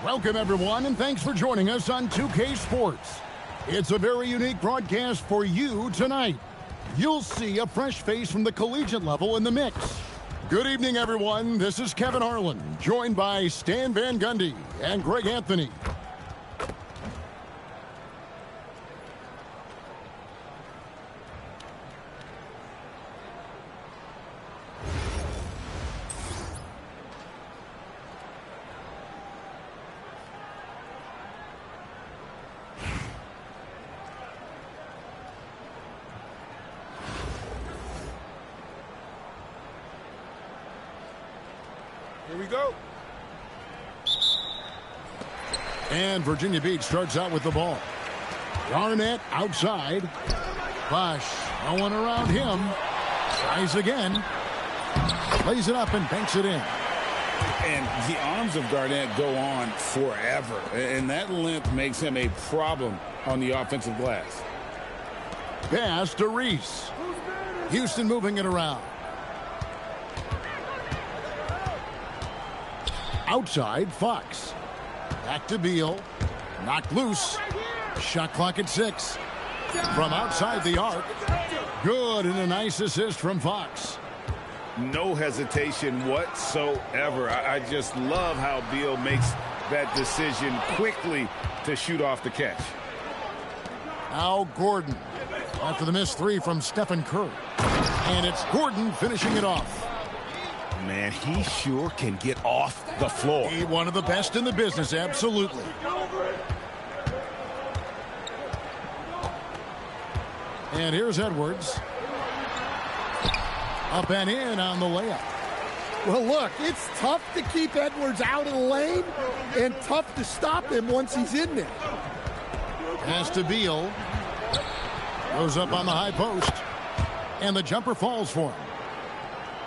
Welcome, everyone, and thanks for joining us on 2K Sports. It's a very unique broadcast for you tonight. You'll see a fresh face from the collegiate level in the mix. Good evening, everyone. This is Kevin Harlan, joined by Stan Van Gundy and Greg Anthony. Here we go. And Virginia Beach starts out with the ball. Garnett outside. Bosch, no one around him. Tries again. Lays it up and banks it in. And the arms of Garnett go on forever. And that length makes him a problem on the offensive glass. Pass to Reese. Houston moving it around. Outside, Fox. Back to Beal. Knocked loose. Shot clock at 6. From outside the arc. Good, and a nice assist from Fox. No hesitation whatsoever. I just love how Beal makes that decision quickly to shoot off the catch. Now Gordon. After the missed 3 from Stephen Curry. And it's Gordon finishing it off. Man, he sure can get off the floor. He's one of the best in the business, absolutely. And here's Edwards. Up and in on the layup. Well, look, it's tough to keep Edwards out of the lane and tough to stop him once he's in there. Pass to Beal. Goes up on the high post. And the jumper falls for him.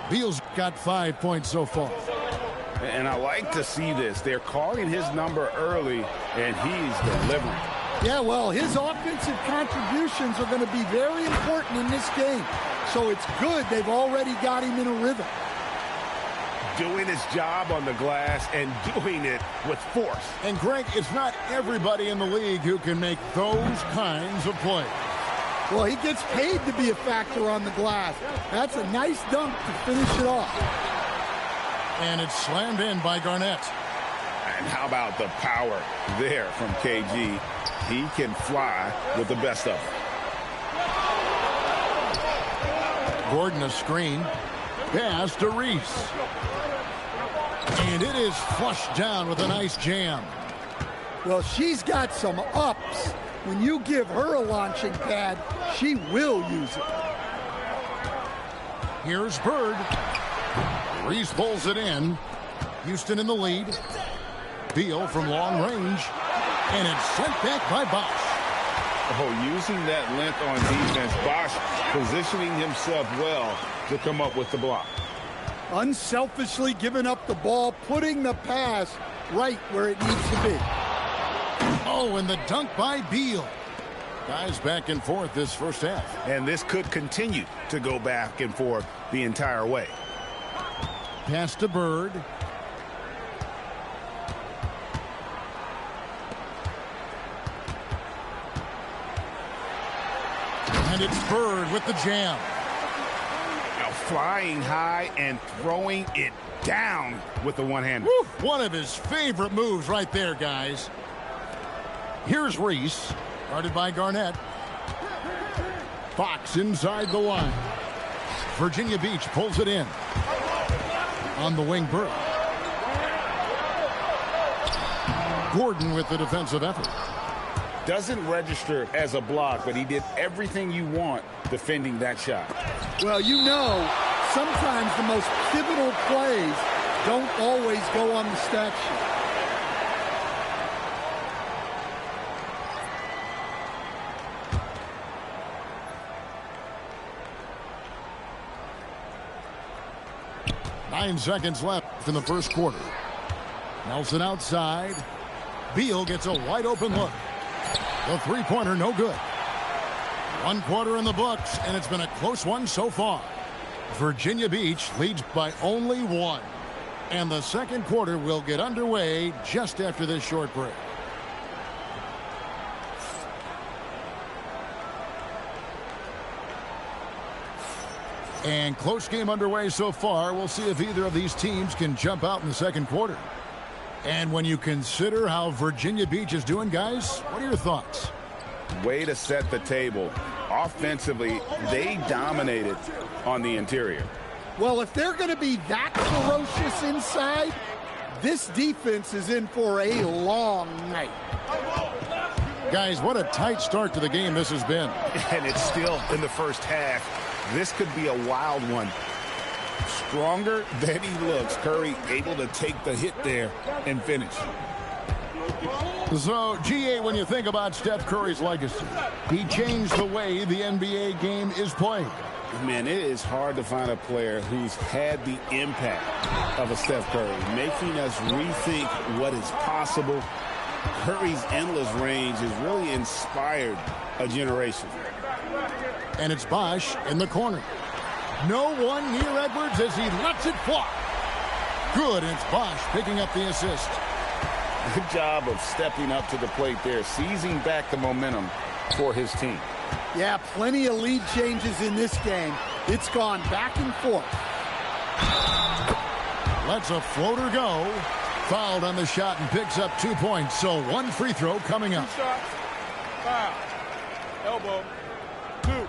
Beal's got 5 points so far. And I like to see this. They're calling his number early, and he's delivering. Yeah, well, his offensive contributions are going to be very important in this game. So it's good they've already got him in a rhythm. Doing his job on the glass and doing it with force. And, Greg, it's not everybody in the league who can make those kinds of plays. Well, he gets paid to be a factor on the glass. That's a nice dunk to finish it off. And it's slammed in by Garnett. And how about the power there from KG? He can fly with the best of them. Gordon a screen. Pass to Reese. And it is flushed down with a nice jam. Well, she's got some ups. When you give her a launching pad, she will use it. Here's Bird. Reese pulls it in. Houston in the lead. Beal from long range. And it's sent back by Bosch. Oh, using that length on defense. Bosch positioning himself well to come up with the block. Unselfishly giving up the ball, putting the pass right where it needs to be. Oh, and the dunk by Beal. Guys back and forth this first half. And this could continue to go back and forth the entire way. Pass to Bird. And it's Bird with the jam. Now flying high and throwing it down with the one-hander. One of his favorite moves right there, guys. Here's Reese, guarded by Garnett. Fox inside the line. Virginia Beach pulls it in. On the wing, Bird. Gordon with the defensive effort. Doesn't register as a block, but he did everything you want defending that shot. Well, you know, sometimes the most pivotal plays don't always go on the stat sheet. Nine seconds left in the first quarter. Nelson outside. Beal gets a wide open look. The three-pointer no good. 1 quarter in the books, and it's been a close one so far. Virginia Beach leads by only 1. And the second quarter will get underway just after this short break. And close game underway so far. We'll see if either of these teams can jump out in the second quarter. And when you consider how Virginia Beach is doing, guys, what are your thoughts? Way to set the table. Offensively, they dominated on the interior. Well, if they're going to be that ferocious inside, this defense is in for a long night. Guys, what a tight start to the game this has been. And it's still in the first half. This could be a wild one. Stronger than he looks. Curry able to take the hit there and finish. So, GA, when you think about Steph Curry's legacy, he changed the way the NBA game is played. Man, it is hard to find a player who's had the impact of a Steph Curry, making us rethink what is possible. Curry's endless range has really inspired a generation. And it's Bosh in the corner. No one near Edwards as he lets it fly. Good, and it's Bosh picking up the assist. Good job of stepping up to the plate there, seizing back the momentum for his team. Yeah, plenty of lead changes in this game. It's gone back and forth. Lets a floater go. Fouled on the shot and picks up 2 points. So one free throw coming up. 2 shots. Foul. Elbow. 2.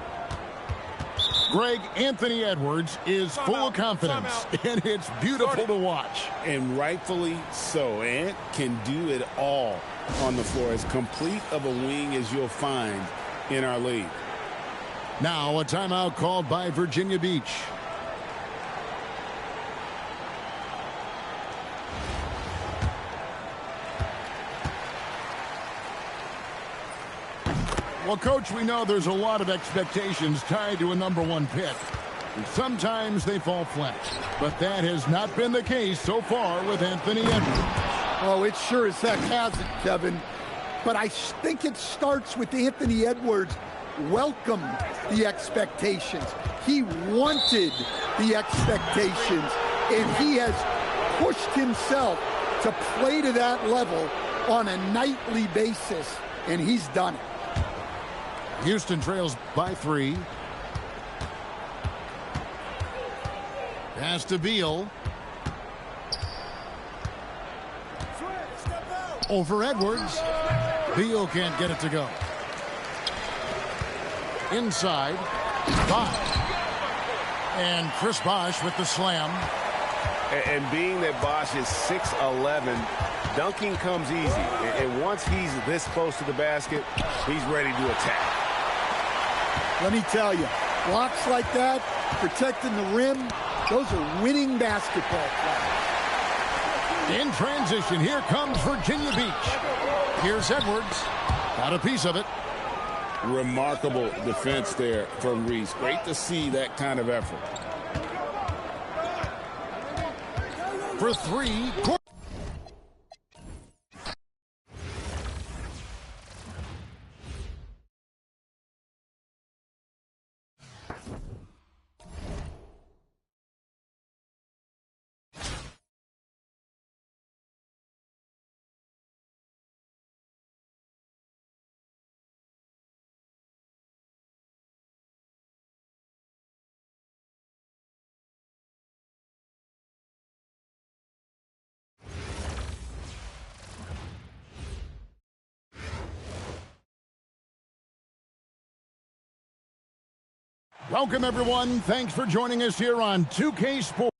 Greg, Anthony Edwards is full of confidence, and it's beautiful to watch. And rightfully so. Ant can do it all on the floor. As complete of a wing as you'll find in our league. Now a timeout called by Virginia Beach. Well, Coach, we know there's a lot of expectations tied to a #1 pick. And sometimes they fall flat. But that has not been the case so far with Anthony Edwards. Oh, it sure as heck hasn't, Kevin. But I think it starts with Anthony Edwards welcomed the expectations. He wanted the expectations, and he has pushed himself to play to that level on a nightly basis, and he's done it. Houston trails by 3. Pass to Beal. Over Edwards. Beal can't get it to go. Inside. Bosh. And Chris Bosh with the slam. And being that Bosh is 6'11", dunking comes easy. And once he's this close to the basket, he's ready to attack. Let me tell you, blocks like that, protecting the rim, those are winning basketball players. In transition, here comes Virginia Beach. Here's Edwards. Got a piece of it. Remarkable defense there from Reese. Great to see that kind of effort. For 3. Welcome, everyone. Thanks for joining us here on 2K Sports.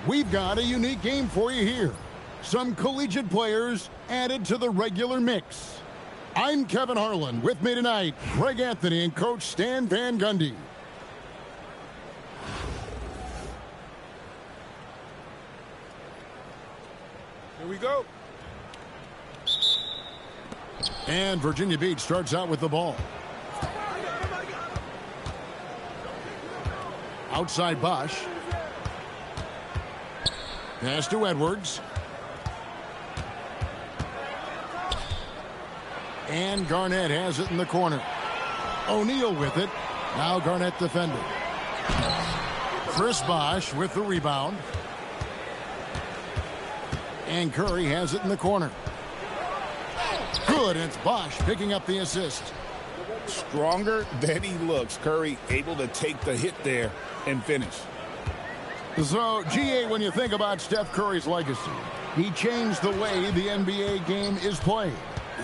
We've got a unique game for you here. Some collegiate players added to the regular mix. I'm Kevin Harlan. With me tonight, Greg Anthony and Coach Stan Van Gundy. Here we go. And Virginia Beach starts out with the ball. Outside Bosch. Pass to Edwards. And Garnett has it in the corner. O'Neal with it. Now Garnett defending. Chris Bosch with the rebound. And Curry has it in the corner. Good, and it's Bosch picking up the assist. Stronger than he looks. Curry able to take the hit there and finish. So, GA, when you think about Steph Curry's legacy, he changed the way the NBA game is played.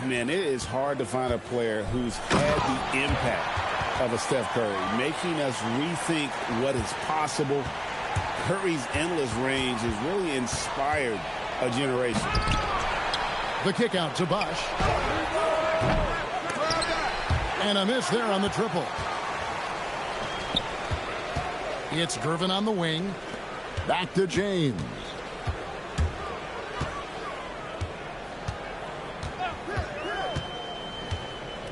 Man, it is hard to find a player who's had the impact of a Steph Curry, making us rethink what is possible. Curry's endless range has really inspired a generation. The kick out to Bosch. And a miss there on the triple. It's Gervin on the wing. Back to James.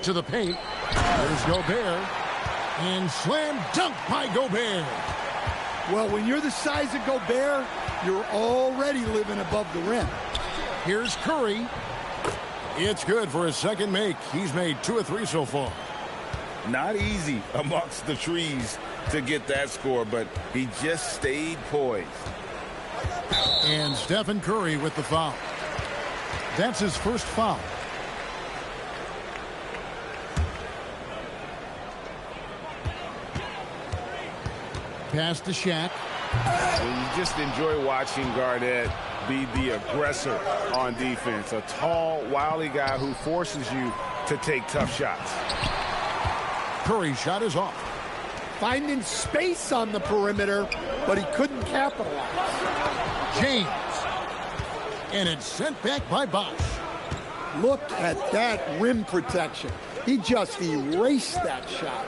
To the paint. There's Gobert. And slam dunk by Gobert. Well, when you're the size of Gobert, you're already living above the rim. Here's Curry. It's good for his second make. He's made 2 of 3 so far. Not easy amongst the trees to get that score, but he just stayed poised. And Stephen Curry with the foul. That's his first foul. Pass to Shaq. And you just enjoy watching Garnett be the aggressor on defense. A tall, wily guy who forces you to take tough shots. Curry's shot is off. Finding space on the perimeter, but he couldn't capitalize. James. And it's sent back by Bosch. Look at that rim protection. He just erased that shot.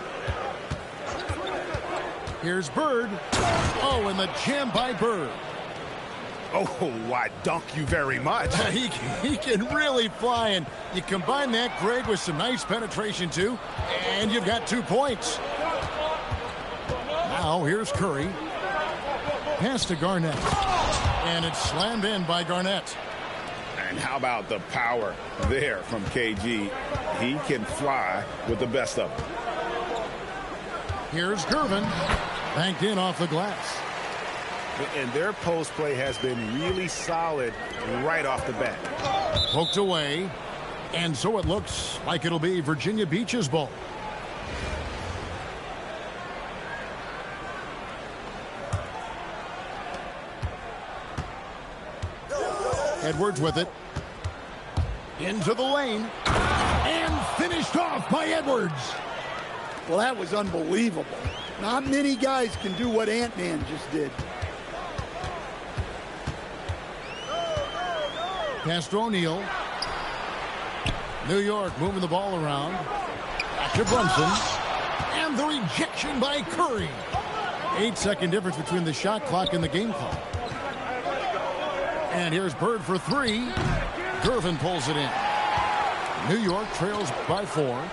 Here's Bird. Oh, and the jam by Bird. Oh, why, dunk you very much. He can really fly, and you combine that, Greg, with some nice penetration, too, and you've got 2 points. Now, here's Curry. Pass to Garnett. And it's slammed in by Garnett. And how about the power there from KG? He can fly with the best of them. Here's Gervin. Banked in off the glass. And their post play has been really solid right off the bat. Poked away. And so it looks like it'll be Virginia Beach's ball. Edwards with it. Into the lane. And finished off by Edwards. Well, that was unbelievable. Not many guys can do what Ant-Man just did. Pass to O'Neal. New York moving the ball around. Back to Brunson. And the rejection by Curry. 8-second difference between the shot clock and the game clock. And here's Bird for 3. Gervin pulls it in. New York trails by 4.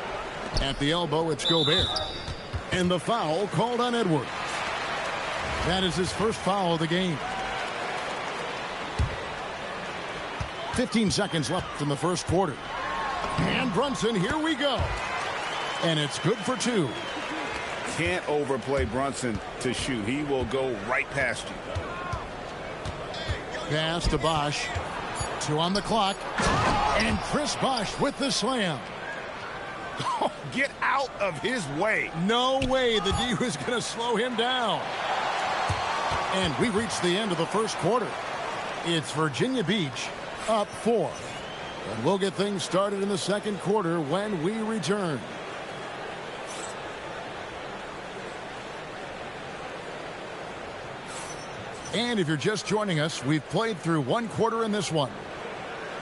At the elbow, it's Gobert. And the foul called on Edwards. That is his first foul of the game. 15 seconds left in the first quarter. And Brunson, here we go. And it's good for 2. Can't overplay Brunson to shoot. He will go right past you. Pass to Bosch. 2 on the clock. And Chris Bosch with the slam. Oh, get out of his way. No way the D was going to slow him down. And we reached the end of the first quarter. It's Virginia Beach up 4. And we'll get things started in the second quarter when we return. And if you're just joining us, we've played through 1 quarter in this one.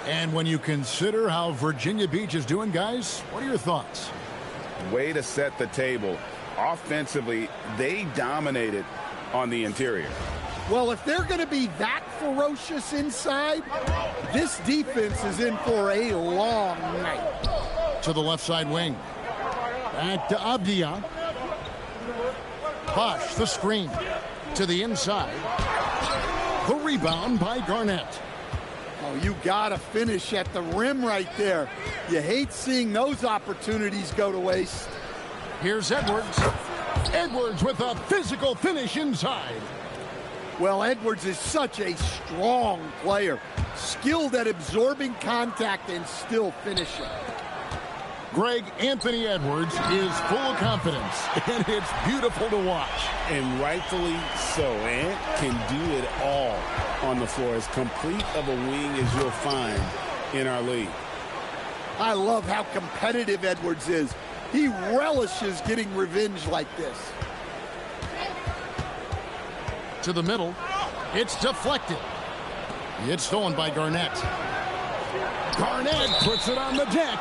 And when you consider how Virginia Beach is doing, guys, what are your thoughts? Way to set the table. Offensively, they dominated on the interior. Well, if they're going to be that ferocious inside, this defense is in for a long night. To the left side wing. Back to Abdia. Bosh, the screen. To the inside. The rebound by Garnett. Oh, you got to finish at the rim right there. You hate seeing those opportunities go to waste. Here's Edwards. Edwards with a physical finish inside. Well, Edwards is such a strong player. Skilled at absorbing contact and still finishing. Greg, Anthony Edwards is full of confidence, and it's beautiful to watch. And rightfully so. Ant can do it all on the floor. As complete of a wing as you'll find in our league. I love how competitive Edwards is. He relishes getting revenge like this. To the middle. It's deflected. It's stolen by Garnett. Garnett puts it on the deck.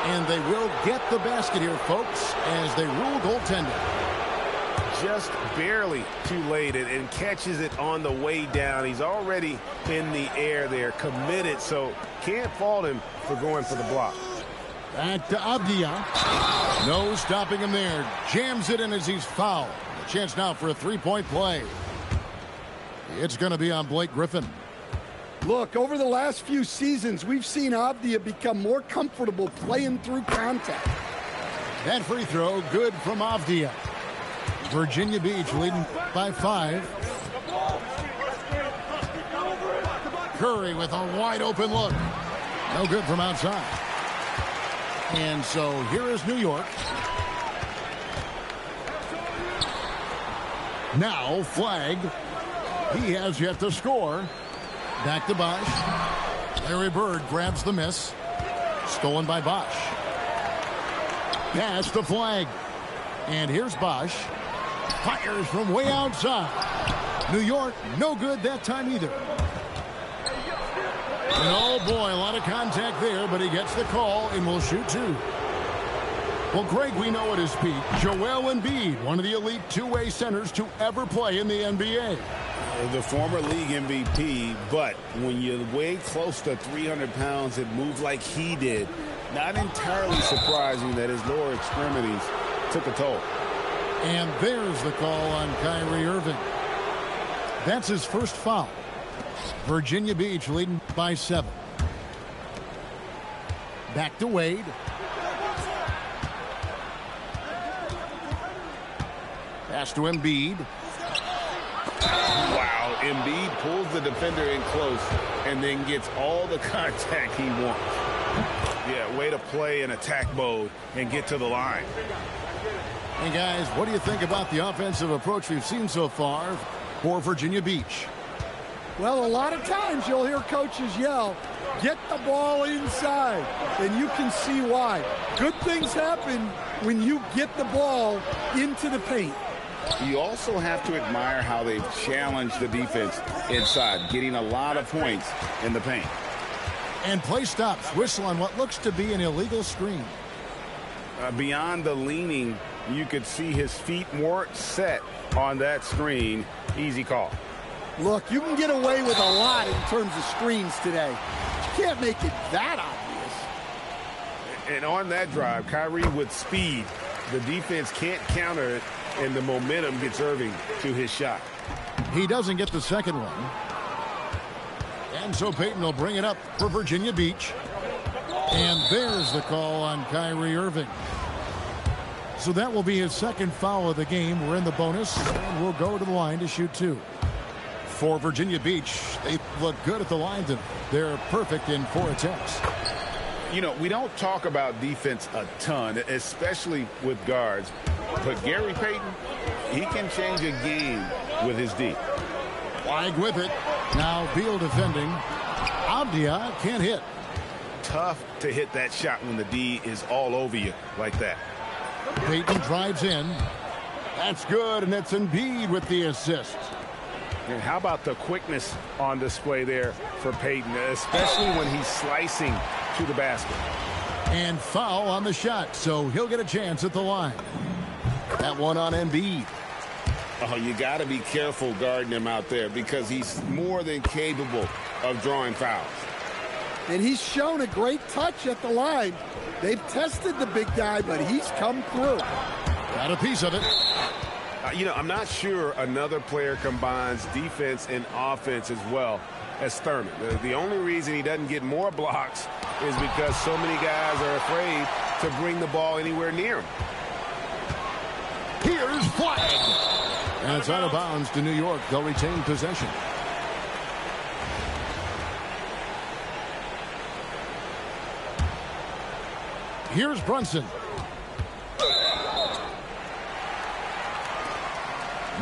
And they will get the basket here, folks, as they rule goaltending. Just barely too late and catches it on the way down. He's already in the air there, committed, so can't fault him for going for the block. Back to Avdia. No stopping him there. Jams it in as he's fouled. A chance now for a three-point play. It's going to be on Blake Griffin. Look, over the last few seasons, we've seen Avdia become more comfortable playing through contact. That free throw, good from Avdia. Virginia Beach leading by 5. Curry with a wide open look. No good from outside. And so here is New York. Now flagged. He has yet to score. Back to Bosh. Larry Bird grabs the miss. Stolen by Bosh. Pass the flag. And here's Bosh. Fires from way outside. New York, no good that time either. And oh boy, a lot of contact there, but he gets the call and will shoot 2. Well, Greg, we know at his peak, Joel Embiid, one of the elite two-way centers to ever play in the NBA. The former league MVP, but when you weigh close to 300 pounds and move like he did, not entirely surprising that his lower extremities took a toll. And there's the call on Kyrie Irving. That's his first foul. Virginia Beach leading by 7. Back to Wade. Pass to Embiid. Wow, Embiid pulls the defender in close and then gets all the contact he wants. Yeah, way to play in attack mode and get to the line. Hey guys, what do you think about the offensive approach we've seen so far for Virginia Beach? Well, a lot of times you'll hear coaches yell, get the ball inside, and you can see why. Good things happen when you get the ball into the paint. You also have to admire how they've challenged the defense inside, getting a lot of points in the paint. And play stops. Whistle on what looks to be an illegal screen. Beyond the leaning, you could see his feet weren't set on that screen. Easy call. Look, you can get away with a lot in terms of screens today. You can't make it that obvious. And on that drive, Kyrie with speed. The defense can't counter it, and the momentum gets Irving to his shot. He doesn't get the second one. And so Payton will bring it up for Virginia Beach. And there's the call on Kyrie Irving. So that will be his second foul of the game. We're in the bonus, and we'll go to the line to shoot 2. For Virginia Beach, they look good at the line tonight. They're perfect in 4 attempts. You know, we don't talk about defense a ton, especially with guards. But Gary Payton, he can change a game with his D. Flag with it. Now Beal defending. Avdia can't hit. Tough to hit that shot when the D is all over you like that. Payton drives in. That's good, and it's Embiid with the assist. And how about the quickness on display there for Payton, especially when he's slicing to the basket. And foul on the shot, so he'll get a chance at the line. That one on Embiid. Oh, you got to be careful guarding him out there because he's more than capable of drawing fouls. And he's shown a great touch at the line. They've tested the big guy, but he's come through. Got a piece of it. I'm not sure another player combines defense and offense as well as Thurman. The only reason he doesn't get more blocks is because so many guys are afraid to bring the ball anywhere near him. Here's flag. And it's out of bounds to New York. They'll retain possession. Here's Brunson.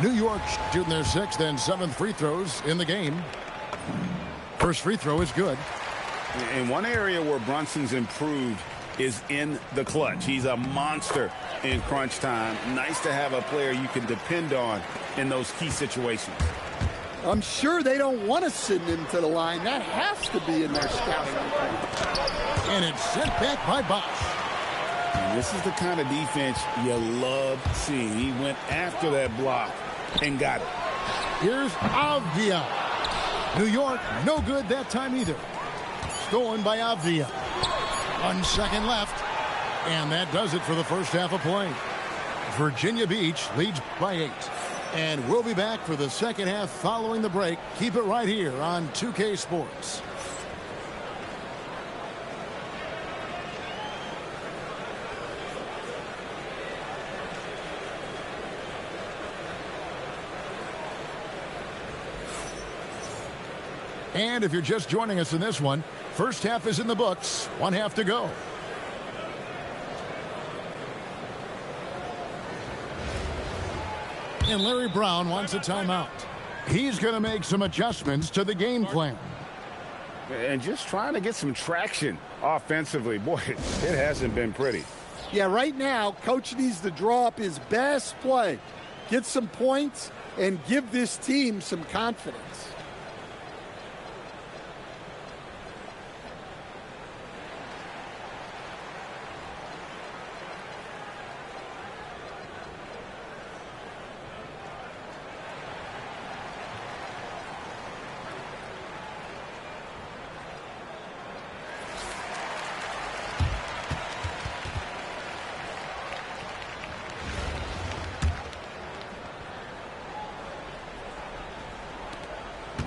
New York shooting their 6th and 7th free throws in the game. First free throw is good. And one area where Brunson's improved is in the clutch. He's a monster in crunch time. Nice to have a player you can depend on in those key situations. I'm sure they don't want to send him to the line. That has to be in their scouting report. And it's sent back by Bosch. And this is the kind of defense you love seeing. He went after that block and got it. Here's Avdia. New York, no good that time either. Stolen by Avdia. 1 second left. And that does it for the first half of play. Virginia Beach leads by 8. And we'll be back for the second half following the break. Keep it right here on 2K Sports. And if you're just joining us in this one, first half is in the books. 1 half to go. And Larry Brown wants a timeout. He's going to make some adjustments to the game plan. And just trying to get some traction offensively. Boy, it hasn't been pretty. Yeah, right now, Coach needs to draw up his best play, get some points, and give this team some confidence.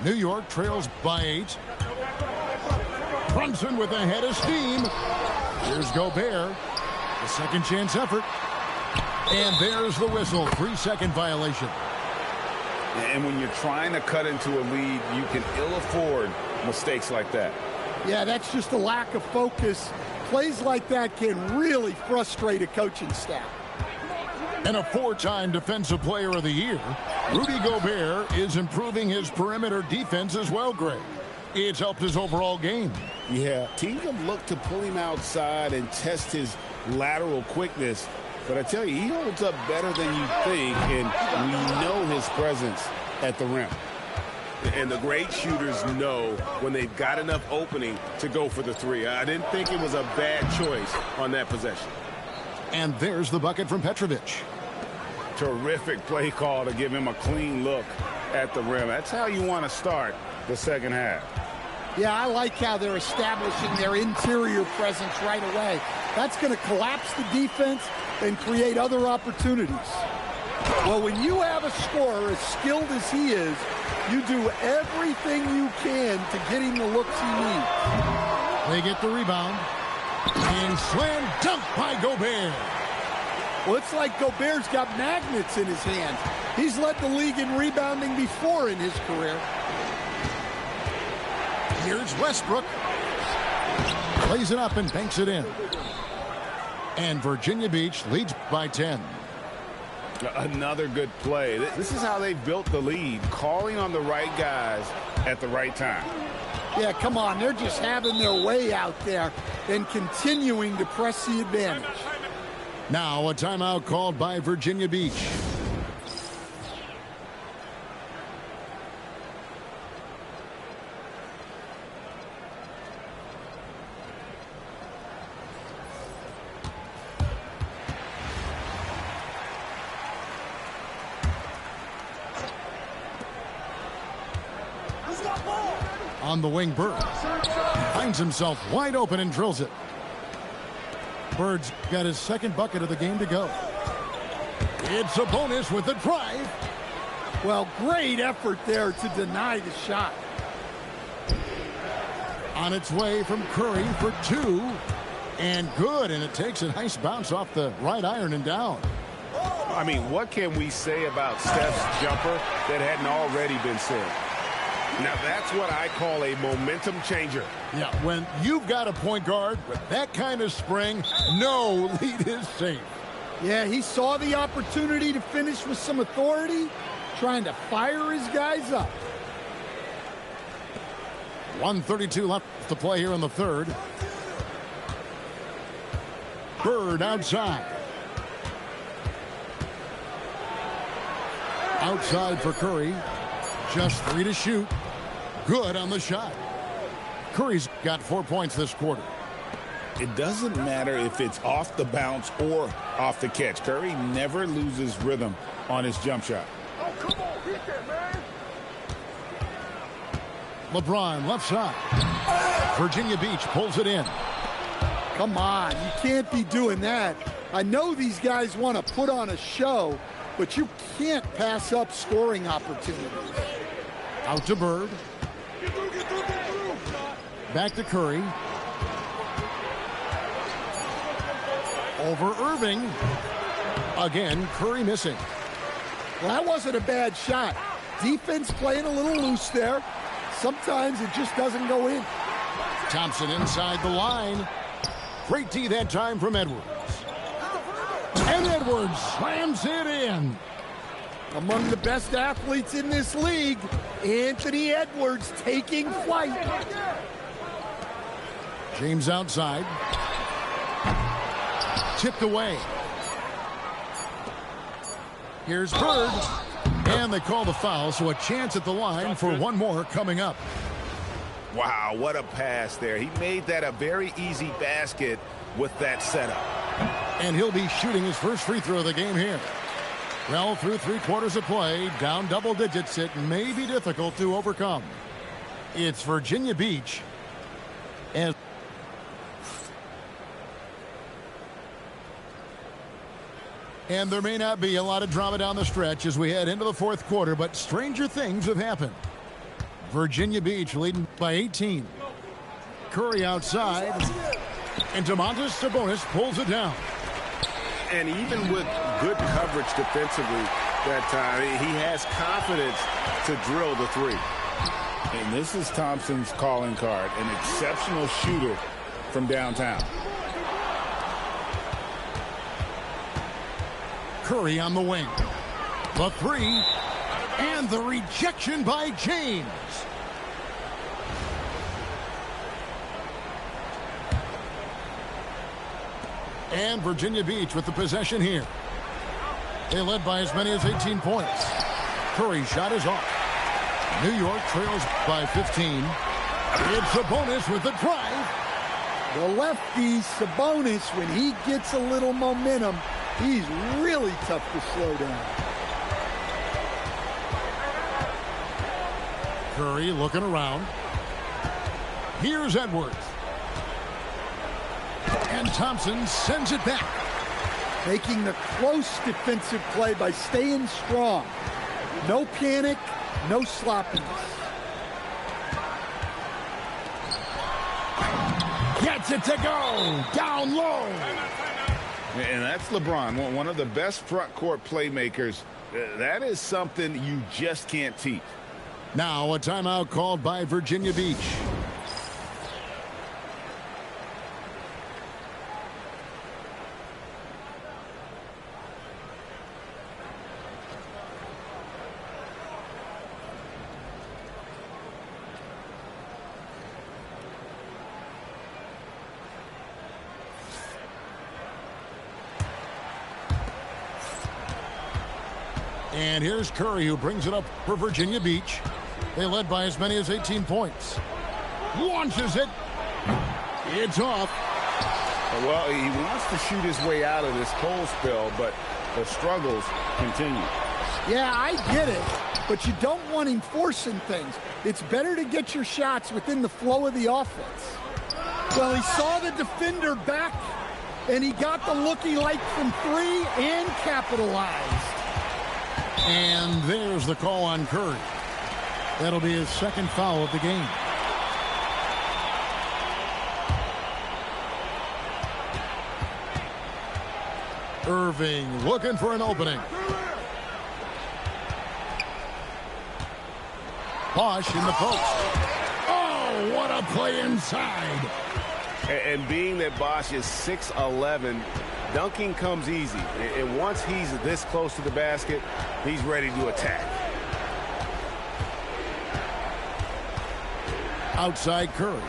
New York trails by 8. Brunson with a head of steam. Here's Gobert. The second chance effort. And there's the whistle. 3-second violation. And when you're trying to cut into a lead, you can ill afford mistakes like that. Yeah, that's just a lack of focus. Plays like that can really frustrate a coaching staff. And a 4-time Defensive Player of the Year, Rudy Gobert is improving his perimeter defense as well, Greg. It's helped his overall game. Yeah, teams have looked to pull him outside and test his lateral quickness. But I tell you, he holds up better than you think, and we know his presence at the rim. And the great shooters know when they've got enough opening to go for the 3. I didn't think it was a bad choice on that possession. And there's the bucket from Petrovic. Terrific play call to give him a clean look at the rim. That's how you want to start the second half. Yeah, I like how they're establishing their interior presence right away. That's going to collapse the defense and create other opportunities. Well, when you have a scorer as skilled as he is, you do everything you can to get him the looks he needs. They get the rebound. And slam dunk by Gobert. Well, it's like Gobert's got magnets in his hands. He's led the league in rebounding before in his career. Here's Westbrook. Plays it up and banks it in. And Virginia Beach leads by 10. Another good play. This is how they built the lead, calling on the right guys at the right time. Yeah, come on. They're just having their way out there and continuing to press the advantage. Now a timeout called by Virginia Beach. On the wing, Bird finds himself wide open and drills it. Bird's got his second bucket of the game to go. It's a bonus with the drive. Well, great effort there to deny the shot. On its way from Curry for two. And good, and it takes a nice bounce off the right iron and down. I mean, what can we say about Steph's jumper that hadn't already been said? Now, that's what I call a momentum changer. Yeah, when you've got a point guard with that kind of spring, no lead is safe. Yeah, he saw the opportunity to finish with some authority, trying to fire his guys up. 1:32 left to play here in the third. Bird outside. Outside for Curry. Just 3 to shoot. Good on the shot. Curry's got 4 points this quarter. It doesn't matter if it's off the bounce or off the catch. Curry never loses rhythm on his jump shot. Oh, come on, hit that, man. LeBron left side. Virginia Beach pulls it in. Come on, you can't be doing that. I know these guys want to put on a show, but you can't pass up scoring opportunities. Out to Bird. Back to Curry. Over Irving. Again, Curry missing. Well, that wasn't a bad shot. Defense playing a little loose there. Sometimes it just doesn't go in. Thompson inside the line. Great D that time from Edwards. And Edwards slams it in. Among the best athletes in this league, Anthony Edwards taking flight. James outside. Tipped away. Here's Bird. And they call the foul, so a chance at the line for one more coming up. Wow, what a pass there. He made that a very easy basket with that setup. And he'll be shooting his first free throw of the game here. Well, through 3 quarters of play, down double digits, it may be difficult to overcome. It's Virginia Beach. And there may not be a lot of drama down the stretch as we head into the fourth quarter, but stranger things have happened. Virginia Beach leading by 18. Curry outside. And Domantas Sabonis pulls it down. And even with good coverage defensively that time, he has confidence to drill the three. And this is Thompson's calling card, an exceptional shooter from downtown. Curry on the wing. The three. And the rejection by James. And Virginia Beach with the possession here. They led by as many as 18 points. Curry's shot is off. New York trails by 15. It's Sabonis with the drive. The lefty, Sabonis, when he gets a little momentum, he's really tough to slow down. Curry looking around. Here's Edwards. And Thompson sends it back. Making the close defensive play by staying strong. No panic, no sloppiness. Gets it to go. Down low. And that's LeBron, one of the best front court playmakers. That is something you just can't teach. Now a timeout called by Virginia Beach. And here's Curry, who brings it up for Virginia Beach. They led by as many as 18 points. Launches it. It's off. Well, he wants to shoot his way out of this cold spell, but the struggles continue. Yeah, I get it, but you don't want him forcing things. It's better to get your shots within the flow of the offense. Well, he saw the defender back and he got the look he liked from three and capitalized. And there's the call on Curry. That'll be his second foul of the game. Irving looking for an opening. Bosh in the post. Oh, what a play inside. And being that Bosh is 6'11", dunking comes easy. And once he's this close to the basket, he's ready to attack. Outside Curry.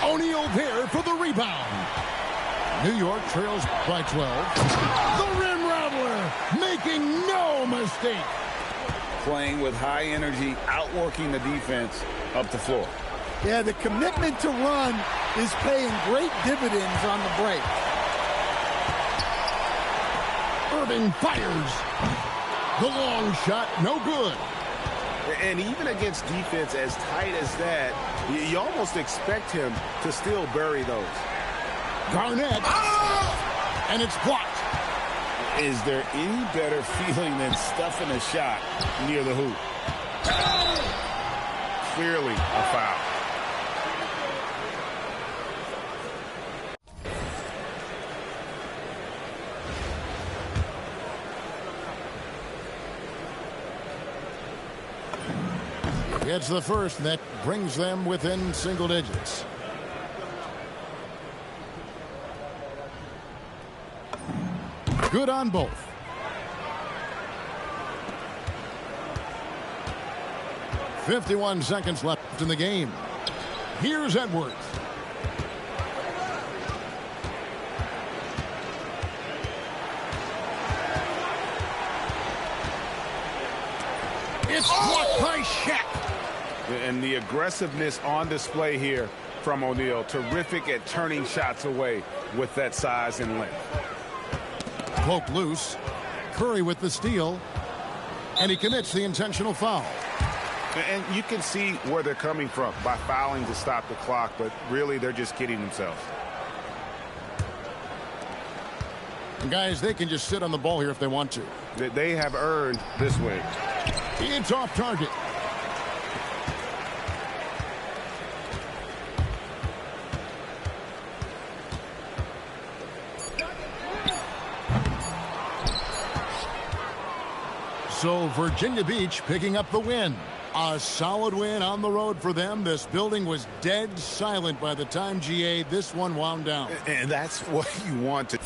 O'Neal there for the rebound. New York trails by 12. The rim rattler making no mistake. Playing with high energy, outworking the defense up the floor. Yeah, the commitment to run is paying great dividends on the break. Irving fires. The long shot, no good. And even against defense as tight as that, you almost expect him to still bury those. Garnett. And it's blocked. Is there any better feeling than stuffing a shot near the hoop? Clearly a foul. It's the first that brings them within single digits. Good on both. .51 seconds left in the game. Here's Edwards. It's blocked by Shaq. And the aggressiveness on display here from O'Neal. Terrific at turning shots away with that size and length. Poke loose. Curry with the steal. And he commits the intentional foul. And you can see where they're coming from by fouling to stop the clock, but really they're just kidding themselves. And guys, they can just sit on the ball here if they want to. They have earned this win. It's off target. So Virginia Beach picking up the win. A solid win on the road for them. This building was dead silent by the time this one wound down. And that's what you want to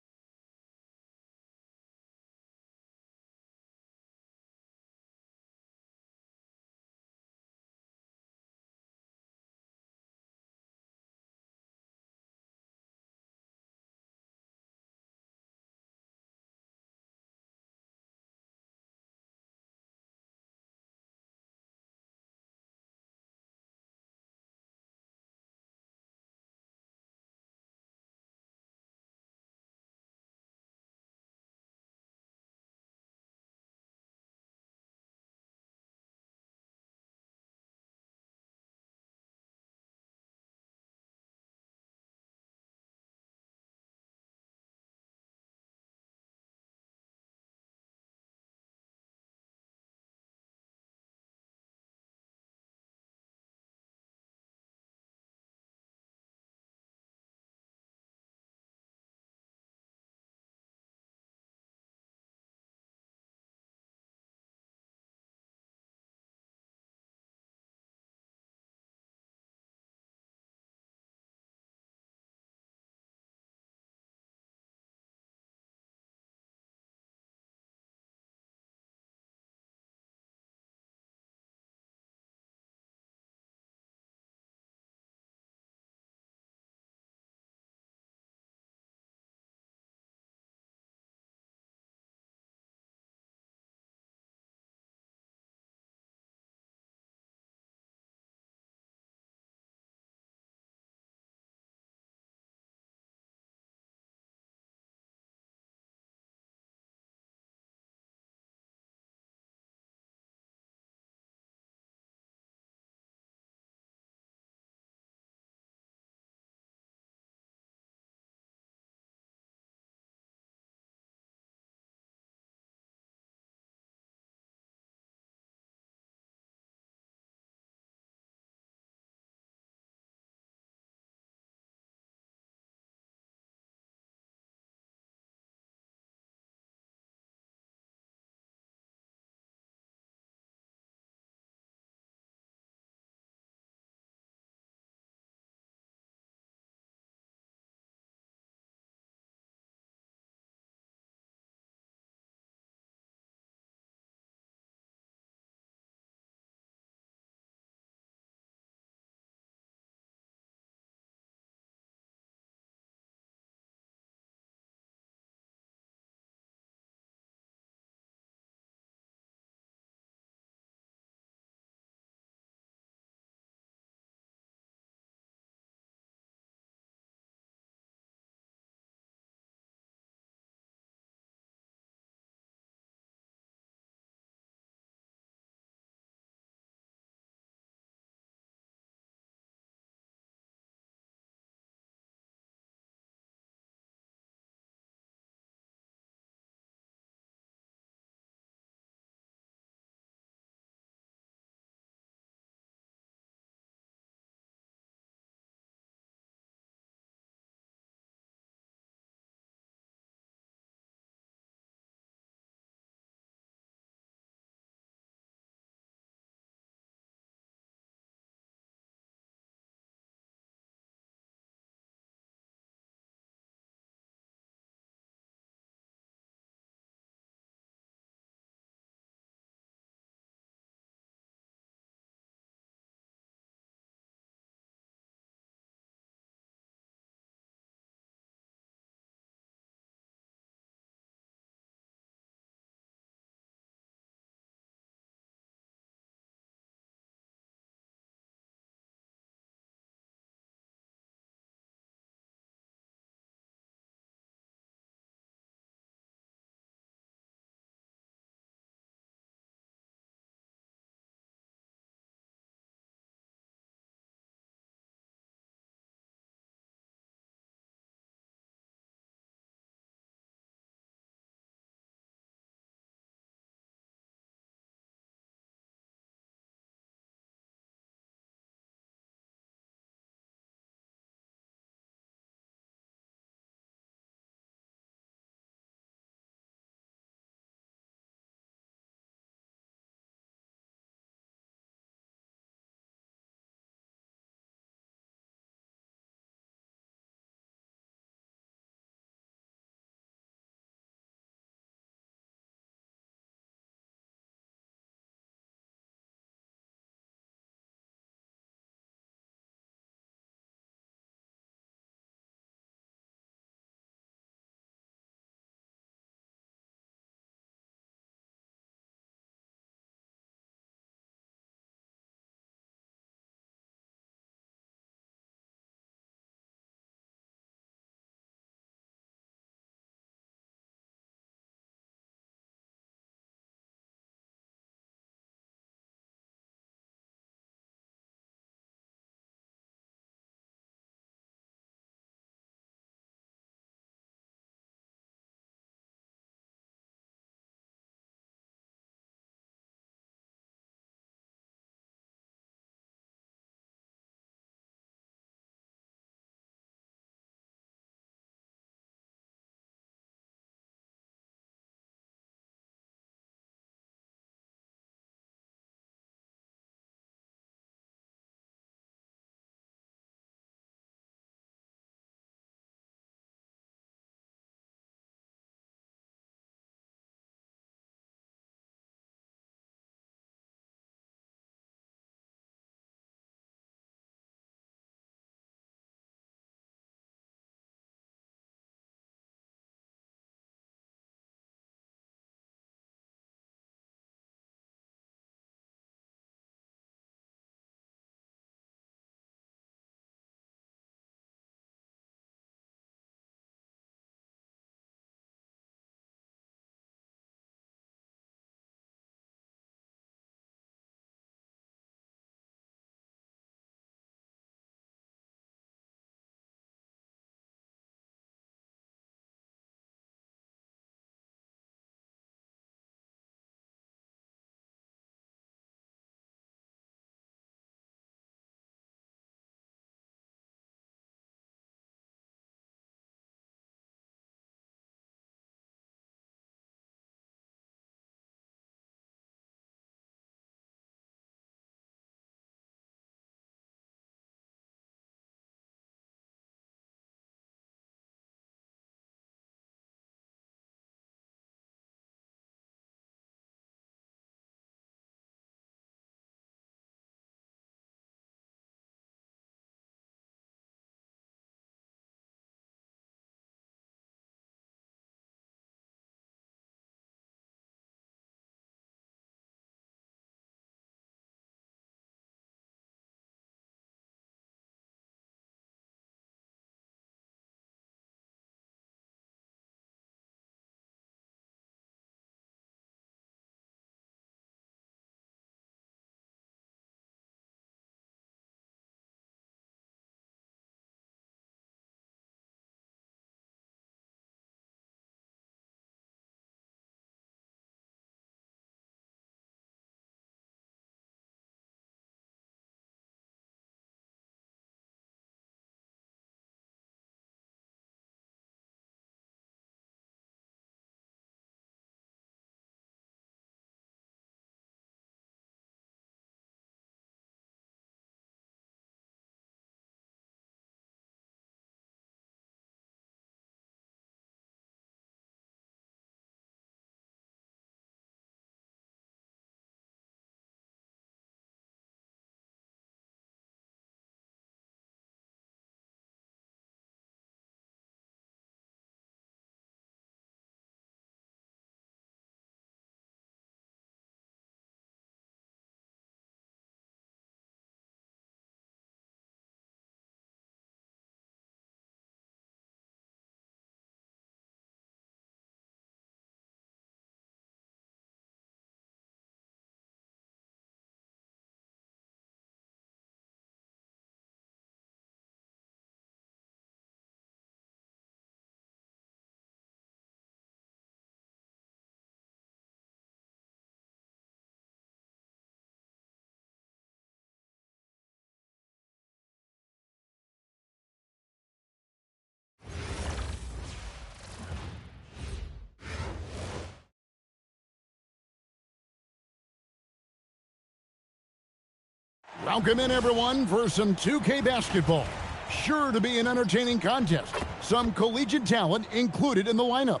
Welcome in, everyone, for some 2K basketball. Sure to be an entertaining contest. Some collegiate talent included in the lineup.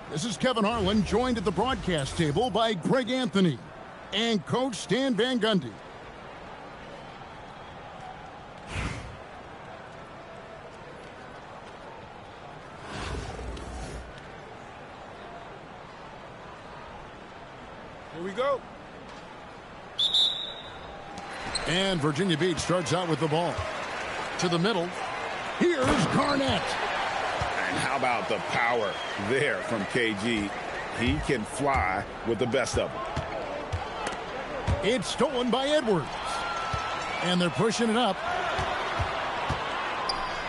This is Kevin Harlan, joined at the broadcast table by Greg Anthony and Coach Stan Van Gundy. Here we go. And Virginia Beach starts out with the ball. To the middle. Here's Garnett. And how about the power there from KG? He can fly with the best of them. It's stolen by Edwards. And they're pushing it up.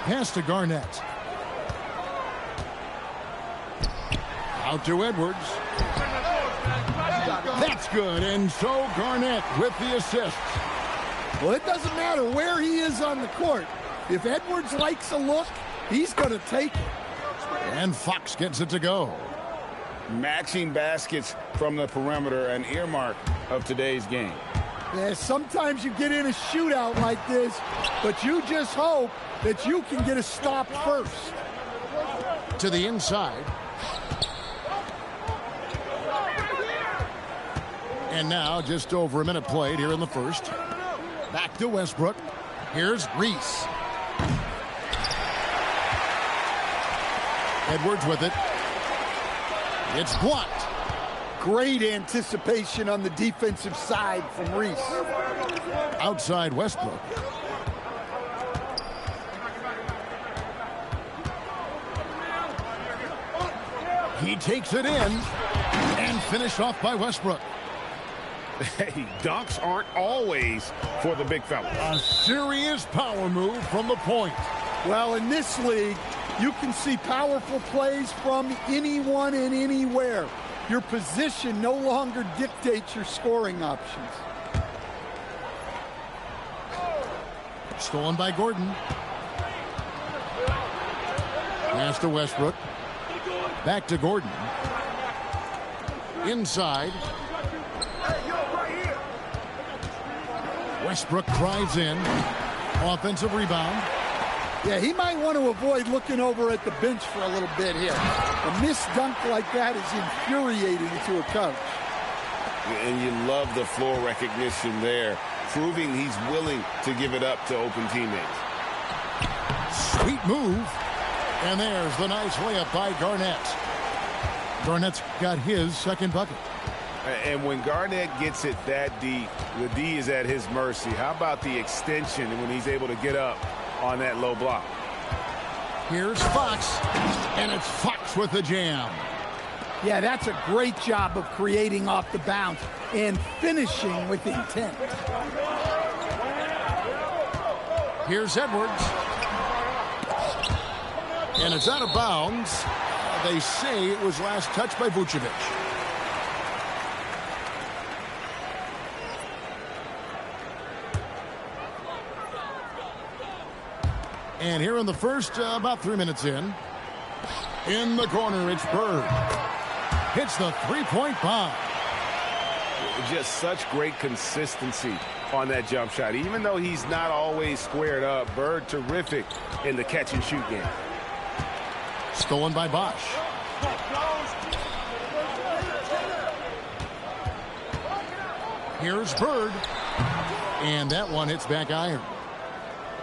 Pass to Garnett. Out to Edwards. That's good. And so Garnett with the assist. Well, it doesn't matter where he is on the court. If Edwards likes a look, he's going to take it. And Fox gets it to go. Matching baskets from the perimeter, an earmark of today's game. Yeah, sometimes you get in a shootout like this, but you just hope that you can get a stop first. To the inside. And now just over a minute played here in the first. Back to Westbrook. Here's Reese. Edwards with it. It's blocked. Great anticipation on the defensive side from Reese. Outside Westbrook. He takes it in and finished off by Westbrook. Hey, dunks aren't always for the big fellas. A serious power move from the point. Well, in this league, you can see powerful plays from anyone and anywhere. Your position no longer dictates your scoring options. Stolen by Gordon. Pass to Westbrook. Back to Gordon. Inside. Westbrook drives in. Offensive rebound. Yeah, he might want to avoid looking over at the bench for a little bit here. A missed dunk like that is infuriating to a coach. And you love the floor recognition there, proving he's willing to give it up to open teammates. Sweet move. And there's the nice layup by Garnett. Garnett's got his second bucket. And when Garnett gets it that deep, the D is at his mercy. How about the extension when he's able to get up on that low block? Here's Fox, and it's Fox with the jam. Yeah, that's a great job of creating off the bounce and finishing with intent. Here's Edwards. And it's out of bounds. They say it was last touched by Vucevic. And here in the first, about 3 minutes in. In the corner, it's Bird. Hits the three-point bomb. Just such great consistency on that jump shot. Even though he's not always squared up, Bird terrific in the catch-and-shoot game. Stolen by Bosch. Here's Bird. And that one hits back iron.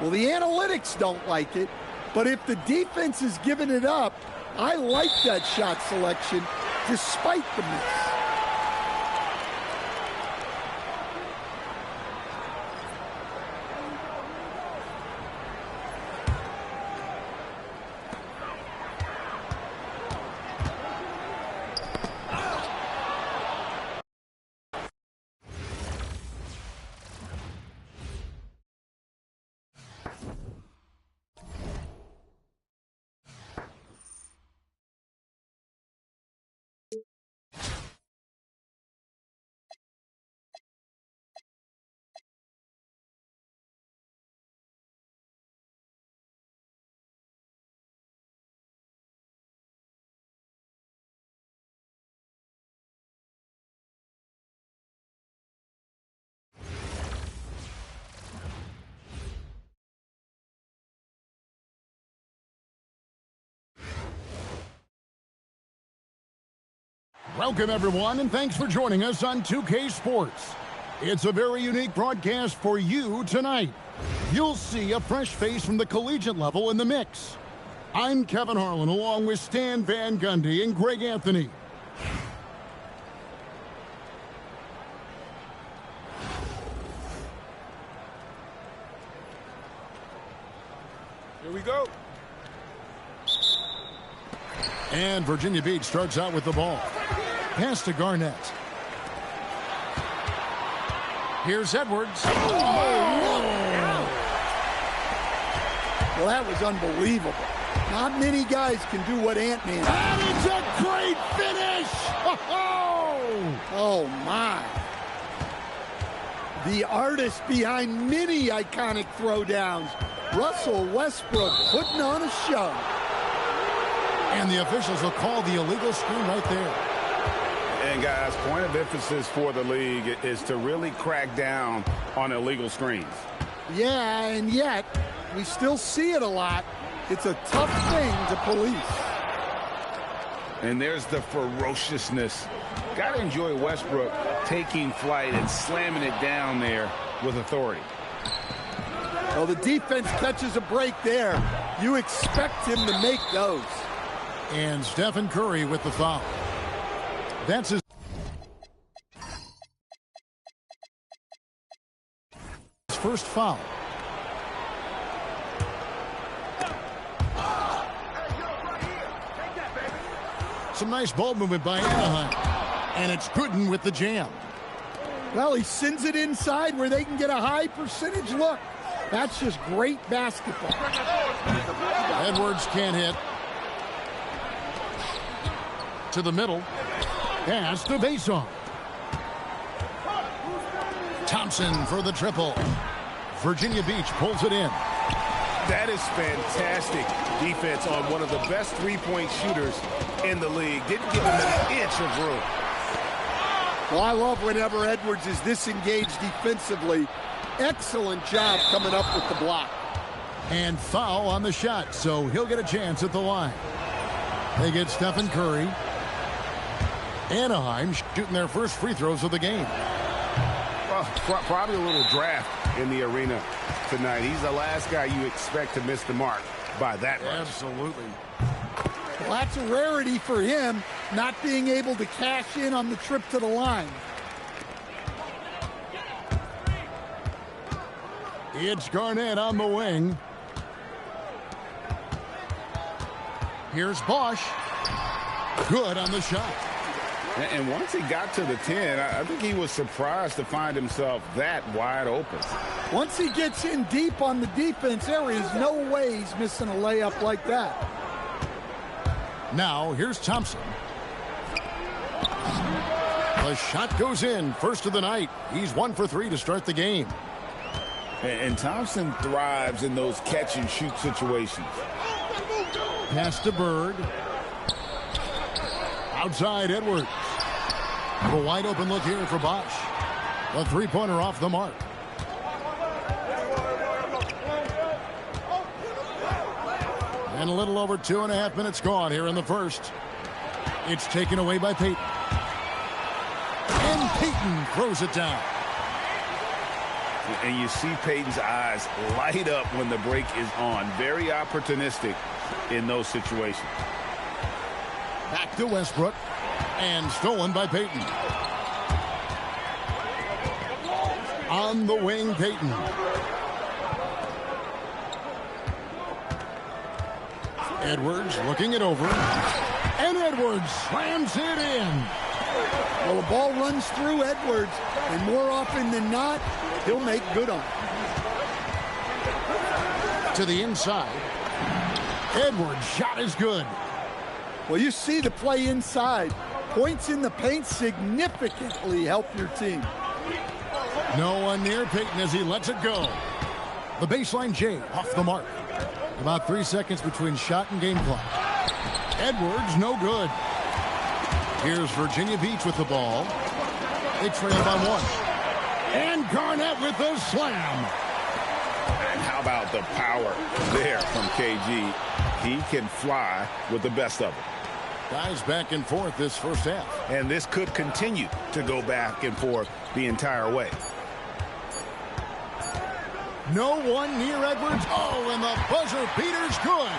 Well, the analytics don't like it, but if the defense is giving it up, I like that shot selection despite the miss. Welcome, everyone, and thanks for joining us on 2K Sports. It's a very unique broadcast for you tonight. You'll see a fresh face from the collegiate level in the mix. I'm Kevin Harlan, along with Stan Van Gundy and Greg Anthony. Here we go. And Virginia Beach starts out with the ball. Pass to Garnett. Here's Edwards. Well, that was unbelievable. Not many guys can do what Ant-Man. That is a great finish! Oh, my. The artist behind many iconic throwdowns, Russell Westbrook, putting on a show. And the officials will call the illegal screen right there. And, guys, point of emphasis for the league is to really crack down on illegal screens. Yeah, and yet, we still see it a lot. It's a tough thing to police. And there's the ferociousness. Got to enjoy Westbrook taking flight and slamming it down there with authority. Well, the defense catches a break there. You expect him to make those. And Stephen Curry with the foul. That's his first foul. Some nice ball movement by Anaheim. And it's Gooden with the jam. Well, he sends it inside where they can get a high percentage look. That's just great basketball. Edwards can't hit. To the middle. Pass to Basoff. Thompson for the triple. Virginia Beach pulls it in. That is fantastic defense on one of the best three-point shooters in the league. Didn't give him an inch of room. Well, I love whenever Edwards is disengaged defensively. Excellent job coming up with the block. And foul on the shot, so he'll get a chance at the line. They get Stephen Curry. Anaheim shooting their first free throws of the game. Well, probably a little draft in the arena tonight. He's the last guy you expect to miss the mark by that much. Absolutely. Well, that's a rarity for him, not being able to cash in on the trip to the line. It's Garnett on the wing. Here's Bosch. Good on the shot. And once he got to the 10, I think he was surprised to find himself that wide open. Once he gets in deep on the defense, there is no way he's missing a layup like that. Now, here's Thompson. The shot goes in, first of the night. He's 1 for 3 to start the game. And Thompson thrives in those catch-and-shoot situations. Pass to Bird. Outside Edwards. A wide open look here for Bosch. A three-pointer off the mark. And a little over 2.5 minutes gone here in the first. It's taken away by Payton. And Payton throws it down. And you see Payton's eyes light up when the break is on. Very opportunistic in those situations. Back to Westbrook. And stolen by Payton. On the wing, Payton. Edwards looking it over. And Edwards slams it in. Well, the ball runs through Edwards, and more often than not, he'll make good on it. To the inside. Edwards' shot is good. Well, you see the play inside. Points in the paint significantly help your team. No one near Payton as he lets it go. The baseline J off the mark. About 3 seconds between shot and game clock. Edwards, no good. Here's Virginia Beach with the ball. They trail by 1. And Garnett with the slam. And how about the power there from KG? He can fly with the best of them. Guys back and forth this first half. And this could continue to go back and forth the entire way. No one near Edwards. Oh, and the buzzer beater's good.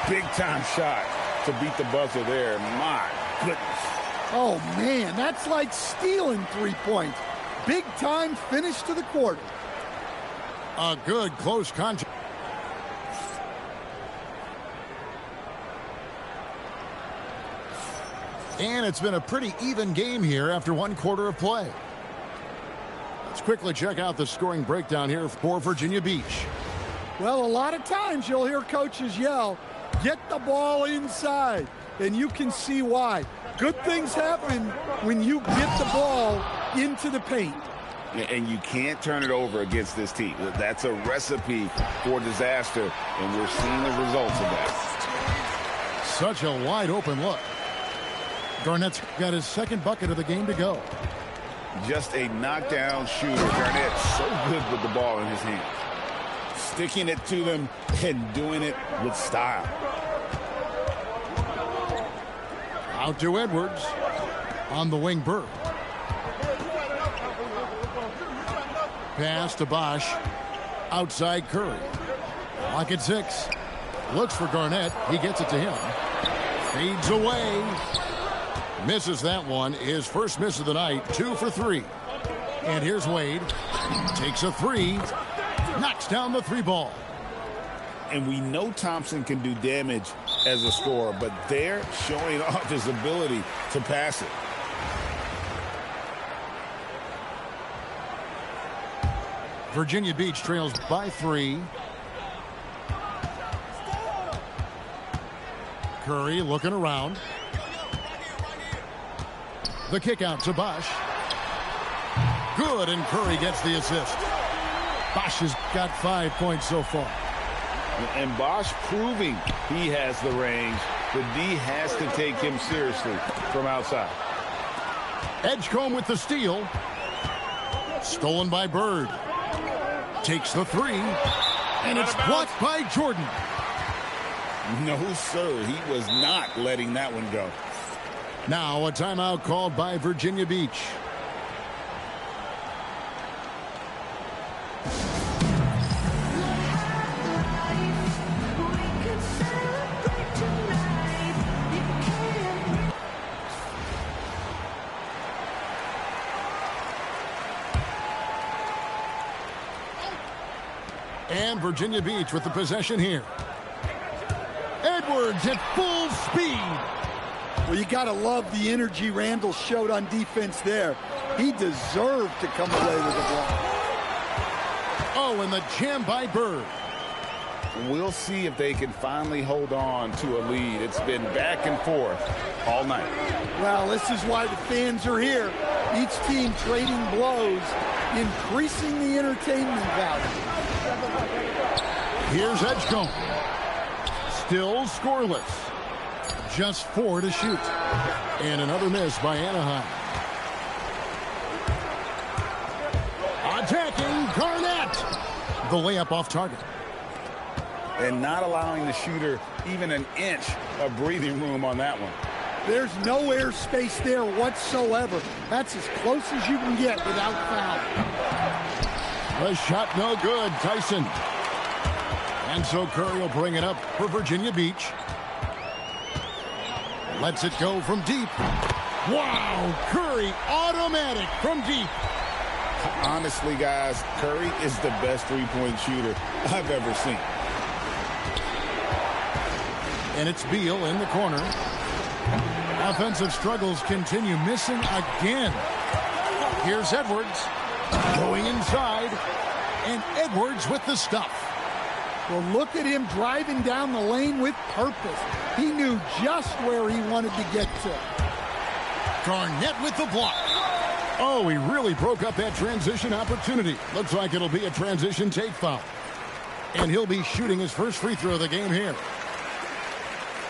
Big time shot to beat the buzzer there. My goodness. Oh, man, that's like stealing 3 points. Big time finish to the quarter. A good close contact. And it's been a pretty even game here after 1 quarter of play. Let's quickly check out the scoring breakdown here for Virginia Beach. Well, a lot of times you'll hear coaches yell, get the ball inside, and you can see why. Good things happen when you get the ball into the paint. And you can't turn it over against this team. That's a recipe for disaster, and we're seeing the results of that. Such a wide open look. Garnett's got his second bucket of the game to go. Just a knockdown shooter. Garnett so good with the ball in his hands. Sticking it to them and doing it with style. Out to Edwards. On the wing, Burke. Pass to Bosch. Outside Curry. Clock at 6. Looks for Garnett. He gets it to him. Fades away. Misses that one. His first miss of the night. 2 for 3. And here's Wade. Takes a 3. Knocks down the 3 ball. And we know Thompson can do damage as a scorer, but they're showing off his ability to pass it. Virginia Beach trails by 3. Curry looking around. The kick out to Bosch. Good, and Curry gets the assist. Bosch has got 5 points so far. And Bosch proving he has the range. The D has to take him seriously from outside. Edgecombe with the steal. Stolen by Bird. Takes the 3. And it's blocked by Jordan. No, sir. He was not letting that one go. Now a timeout called by Virginia Beach. And Virginia Beach with the possession here. Edwards at full speed. Well, you got to love the energy Randall showed on defense there. He deserved to come away with a block. Oh, and the jam by Bird. We'll see if they can finally hold on to a lead. It's been back and forth all night. Well, this is why the fans are here. Each team trading blows, increasing the entertainment value. Here's Edgecombe. Still scoreless. Just 4 to shoot. And another miss by Anaheim. Attacking Garnett. The layup off target. And not allowing the shooter even an inch of breathing room on that one. There's no air space there whatsoever. That's as close as you can get without foul. The shot no good. Tyson. And so Curry will bring it up for Virginia Beach. Lets it go from deep. Wow, Curry automatic from deep. Honestly, guys, Curry is the best three-point shooter I've ever seen. And it's Beal in the corner. Offensive struggles continue, missing again. Here's Edwards going inside, and Edwards with the stuff. Well, look at him driving down the lane with purpose. He knew just where he wanted to get to. Garnett with the block. Oh, he really broke up that transition opportunity. Looks like it'll be a transition take foul. And he'll be shooting his first free throw of the game here.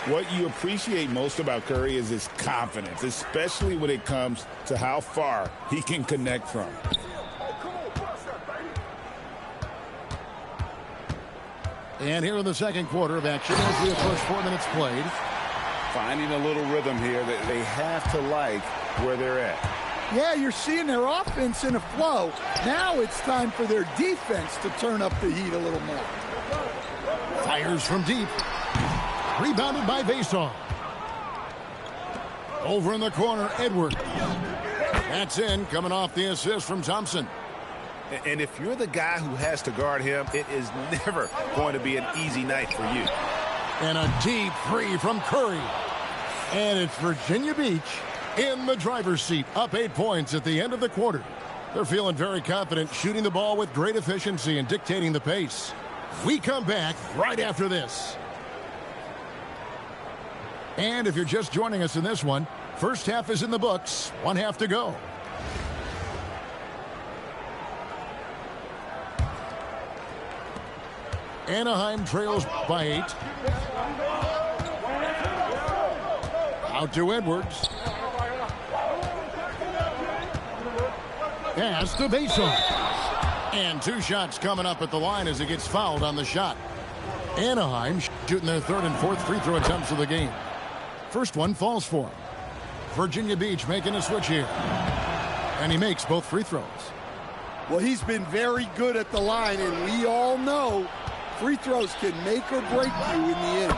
What you appreciate most about Curry is his confidence, especially when it comes to how far he can connect from. And here in the second quarter of action as we approach 4 minutes played. Finding a little rhythm here that they have to like where they're at. Yeah, you're seeing their offense in a flow. Now it's time for their defense to turn up the heat a little more. Fires from deep. Rebounded by Vason. Over in the corner, Edwards. That's in, coming off the assist from Thompson. And if you're the guy who has to guard him, it is never going to be an easy night for you. And a deep three from Curry. And it's Virginia Beach in the driver's seat, up 8 points at the end of the quarter. They're feeling very confident, shooting the ball with great efficiency and dictating the pace. We come back right after this. And if you're just joining us in this one, first half is in the books, 1 half to go. Anaheim trails by 8. Out to Edwards. Pass to Vason. And 2 shots coming up at the line as he gets fouled on the shot. Anaheim shooting their 3rd and 4th free throw attempts of the game. First one falls for him. Virginia Beach making a switch here. And he makes both free throws. Well, he's been very good at the line, and we all know free throws can make or break you in the end.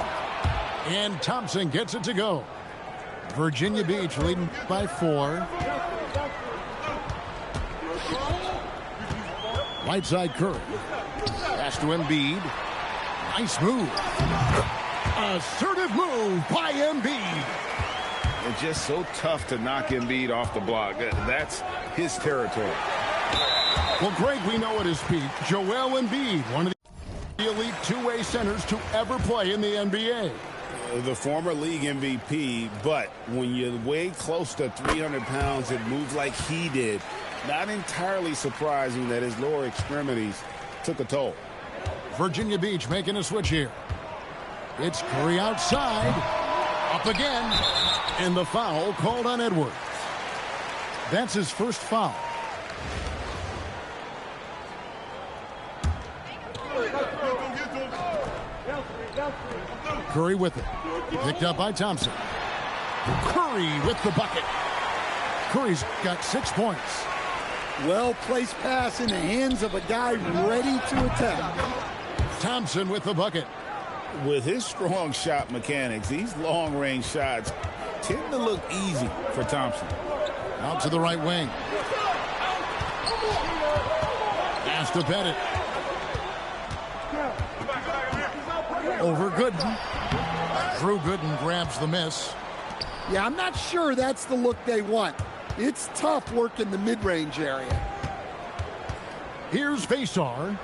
And Thompson gets it to go. Virginia Beach leading by 4. Right side Curry. Pass to Embiid. Nice move. Assertive move by Embiid. It's just so tough to knock Embiid off the block. That's his territory. Well, Greg, we know at his peak, Joel Embiid, one of the elite two-way centers to ever play in the NBA. The former league MVP, but when you weigh close to 300 pounds and move like he did, not entirely surprising that his lower extremities took a toll. Virginia Beach making a switch here. It's Curry outside. Up again. And the foul called on Edwards. That's his first foul. Curry with it. Picked up by Thompson. Curry with the bucket. Curry's got 6 points. Well-placed pass in the hands of a guy ready to attack. Thompson with the bucket. With his strong shot mechanics, these long-range shots tend to look easy for Thompson. Out to the right wing. Pass to Bennett. Over Gooden. Drew Gooden grabs the miss. Yeah, I'm not sure that's the look they want. It's tough working the mid-range area. Here's Vason,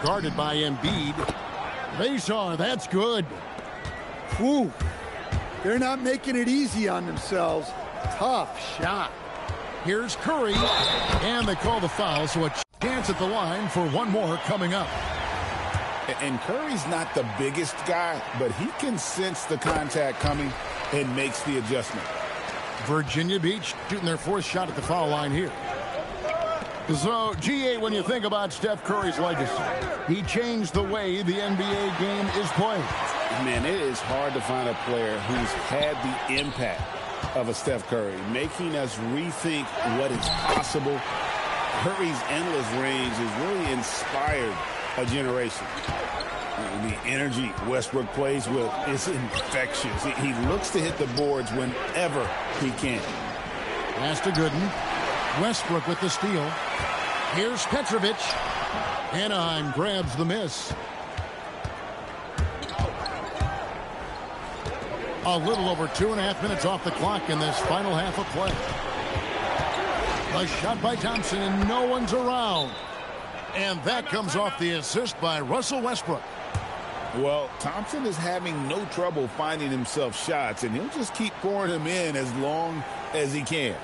guarded by Embiid. Vason, that's good. Whew. They're not making it easy on themselves. Tough shot. Here's Curry, and they call the foul, so a chance at the line for one more coming up. And Curry's not the biggest guy, but he can sense the contact coming and makes the adjustment. Virginia Beach shooting their 4th shot at the foul line here. So, GA, when you think about Steph Curry's legacy, he changed the way the NBA game is played. Man, it is hard to find a player who's had the impact of a Steph Curry, making us rethink what is possible. Curry's endless range has really inspired a generation. The energy Westbrook plays with is infectious. He looks to hit the boards whenever he can. Pass to Gooden. Westbrook with the steal. Here's Petrovic. Anaheim grabs the miss. A little over 2.5 minutes off the clock in this final half of play. A shot by Thompson, and no one's around. And that comes off the assist by Russell Westbrook. Well, Thompson is having no trouble finding himself shots, and he'll just keep pouring them in as long as he can.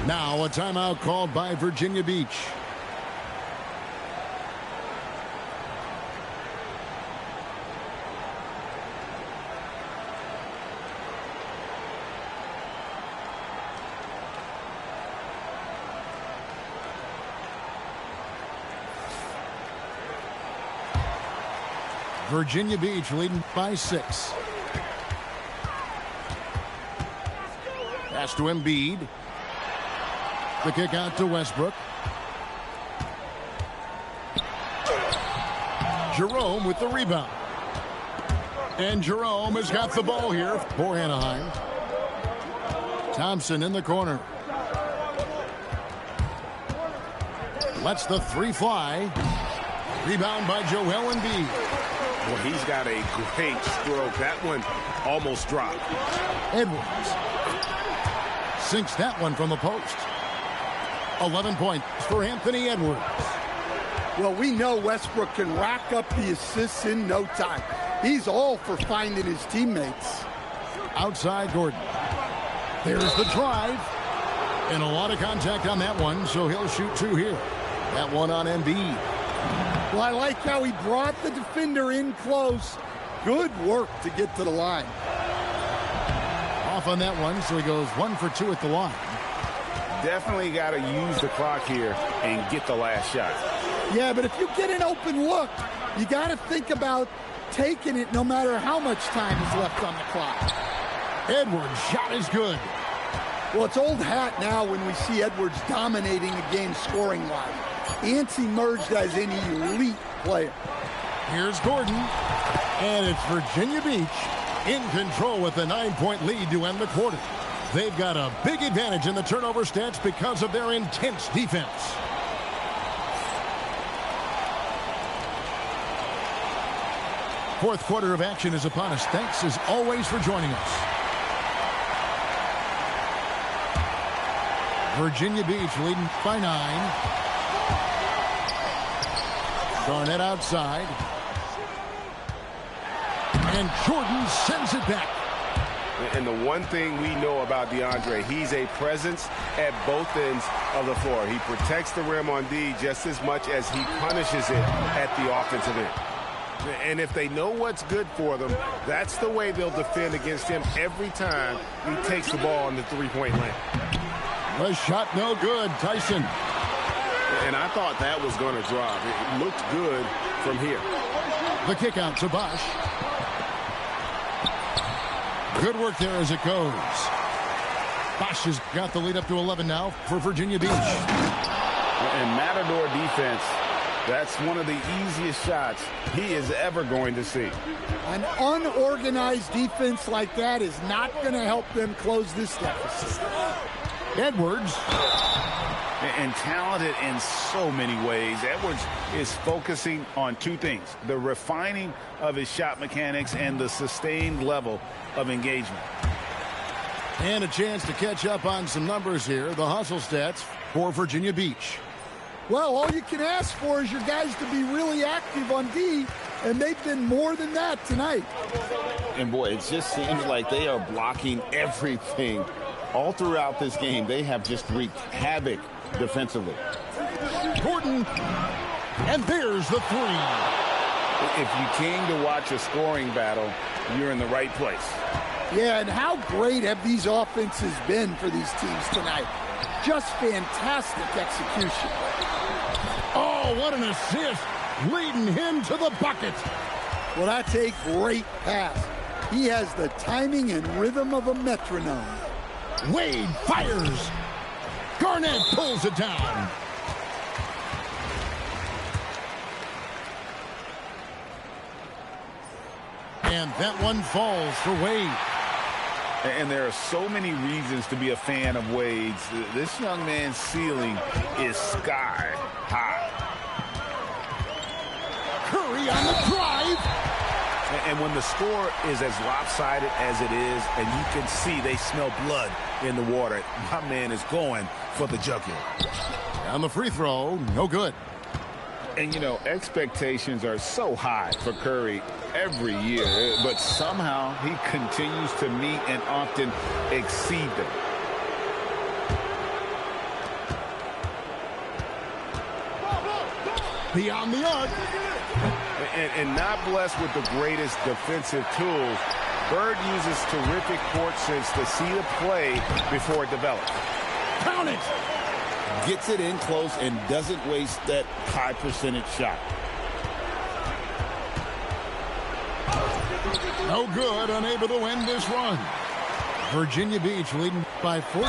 Now a timeout called by Virginia Beach. Virginia Beach leading by 6. Pass to Embiid. The kick out to Westbrook. Jerome with the rebound. And Jerome has got the ball here for Anaheim. Thompson in the corner. Lets the three fly. Rebound by Joel Embiid. Well, he's got a great stroke. That one almost dropped. Edwards sinks that one from the post. 11 points for Anthony Edwards. Well, we know Westbrook can rack up the assists in no time. He's all for finding his teammates. Outside Gordon. There's the drive. And a lot of contact on that one, so he'll shoot two here. That one on Embiid. Well, I like how he brought the defender in close. Good work to get to the line. Off on that one, so he goes 1 for 2 at the line. Definitely got to use the clock here and get the last shot. Yeah, but if you get an open look, you got to think about taking it no matter how much time is left on the clock. Edwards' shot is good. Well, it's old hat now when we see Edwards dominating a game scoring-wise. Ants emerged as an elite player. Here's Gordon. And it's Virginia Beach in control with a 9-point lead to end the quarter. They've got a big advantage in the turnover stats because of their intense defense. Fourth quarter of action is upon us. Thanks as always for joining us. Virginia Beach leading by 9. Garnett outside. And Jordan sends it back. And the one thing we know about DeAndre, he's a presence at both ends of the floor. He protects the rim on D just as much as he punishes it at the offensive end. And if they know what's good for them, that's the way they'll defend against him every time he takes the ball on the three-point line. The shot no good. Tyson. And I thought that was going to drop. It looked good from here. The kick out to Bosch. Good work there as it goes. Bosch has got the lead up to 11 now for Virginia Beach. And Matador defense, that's one of the easiest shots he is ever going to see. An unorganized defense like that is not going to help them close this deficit. Edwards. And talented in so many ways. Edwards is focusing on two things: the refining of his shot mechanics and the sustained level of engagement. And a chance to catch up on some numbers here. The hustle stats for Virginia Beach. Well, all you can ask for is your guys to be really active on D, and they've been more than that tonight. And boy, it just seems like they are blocking everything all throughout this game. They have just wreaked havoc defensively. Gordon, and there's the three. If you came to watch a scoring battle, you're in the right place. Yeah, and how great have these offenses been for these teams tonight? Just fantastic execution. Oh, what an assist, leading him to the bucket. Well, that's a great pass. He has the timing and rhythm of a metronome. Wade fires. Garnett pulls it down. And that one falls for Wade. And there are so many reasons to be a fan of Wade's. This young man's ceiling is sky high. Curry on the drive. And when the score is as lopsided as it is, and you can see they smell blood in the water, my man is going for the jugular. On the free throw, no good. And, you know, expectations are so high for Curry every year, but somehow he continues to meet and often exceed them. Beyond the arc. And not blessed with the greatest defensive tools, Bird uses terrific court sense to see the play before it develops. Count it. Gets it in close and doesn't waste that high percentage shot. No good, unable to end this run. Virginia Beach leading by 14.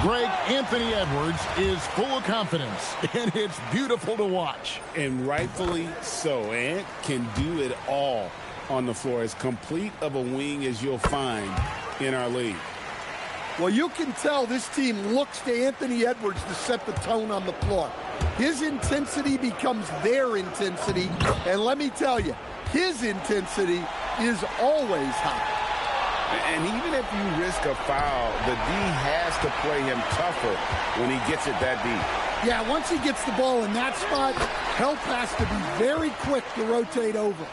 Greg, Anthony Edwards is full of confidence, and it's beautiful to watch. And rightfully so. Ant can do it all on the floor. As complete of a wing as you'll find in our league. Well, you can tell this team looks to Anthony Edwards to set the tone on the floor. His intensity becomes their intensity, and let me tell you, his intensity is always high. And even if you risk a foul, the D has to play him tougher when he gets it that deep. Yeah, once he gets the ball in that spot, help has to be very quick to rotate over.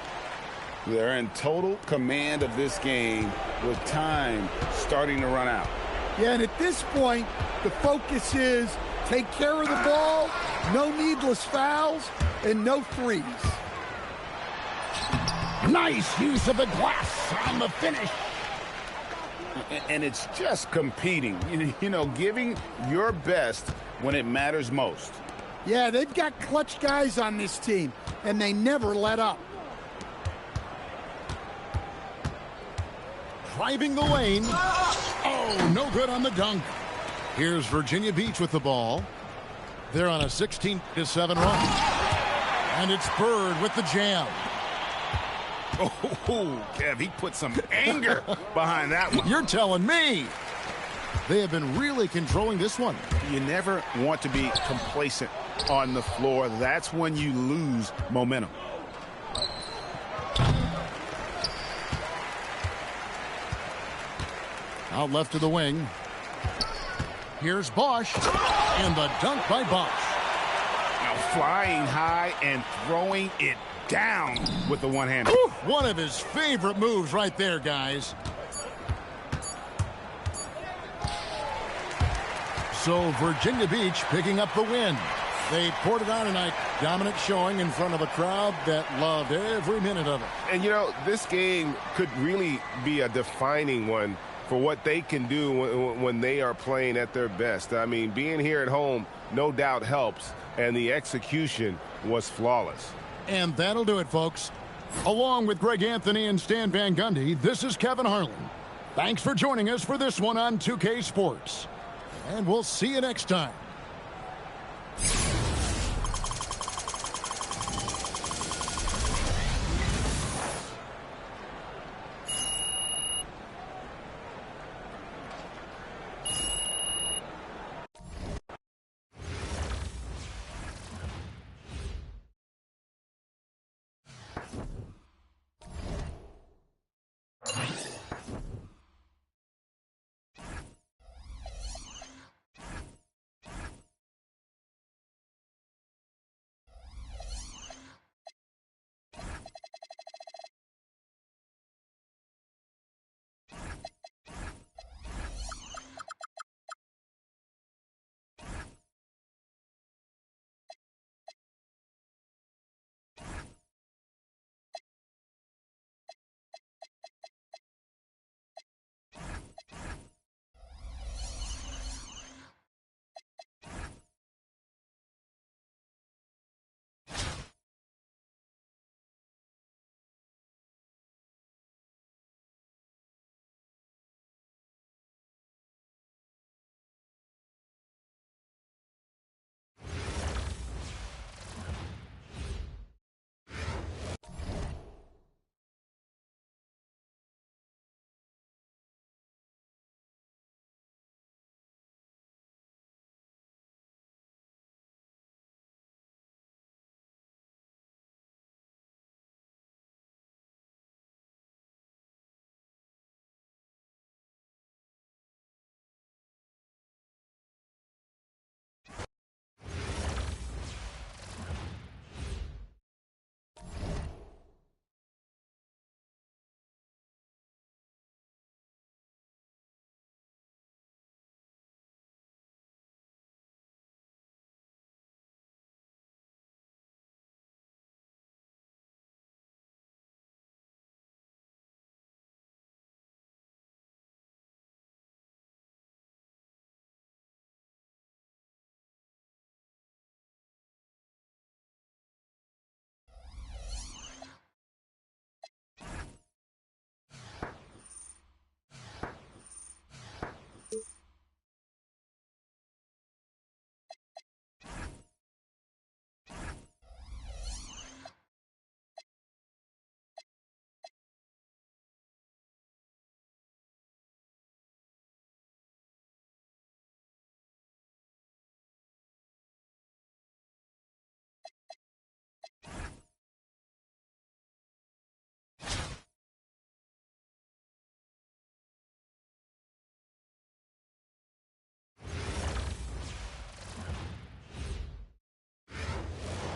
They're in total command of this game with time starting to run out. Yeah, and at this point, the focus is take care of the ball, no needless fouls, and no threes. Nice use of the glass on the finish. And it's just competing, you know, giving your best when it matters most. Yeah, they've got clutch guys on this team, and they never let up. Driving the lane. Oh, no good on the dunk. Here's Virginia Beach with the ball. They're on a 16-7 run. And it's Bird with the jam. Oh, Kev, he put some anger behind that one. You're telling me. They have been really controlling this one. You never want to be complacent on the floor. That's when you lose momentum. Out left to the wing. Here's Bosch. And the dunk by Bosch. Now flying high and throwing it down with the one-hander. One of his favorite moves right there, guys. So Virginia Beach picking up the win. They poured it on tonight. Dominant showing in front of a crowd that loved every minute of it. And, you know, this game could really be a defining one for what they can do when they are playing at their best. I mean, being here at home no doubt helps, and the execution was flawless. And that'll do it, folks. Along with Greg Anthony and Stan Van Gundy, this is Kevin Harlan. Thanks for joining us for this one on 2K Sports. And we'll see you next time.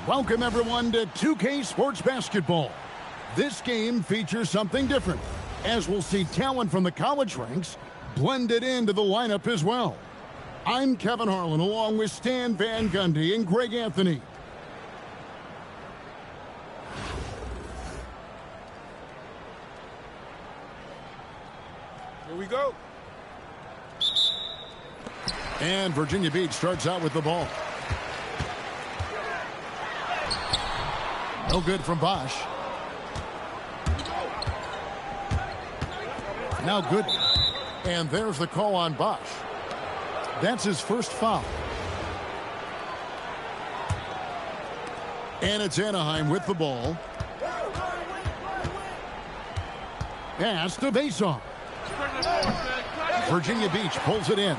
Welcome, everyone, to 2K Sports Basketball. This game features something different, as we'll see talent from the college ranks blended into the lineup as well. I'm Kevin Harlan, along with Stan Van Gundy and Greg Anthony. Here we go. And Virginia Beach starts out with the ball. No good from Bosch. Now good. And there's the call on Bosch. That's his first foul. And it's Anaheim with the ball. Pass to Basoff. Virginia Beach pulls it in.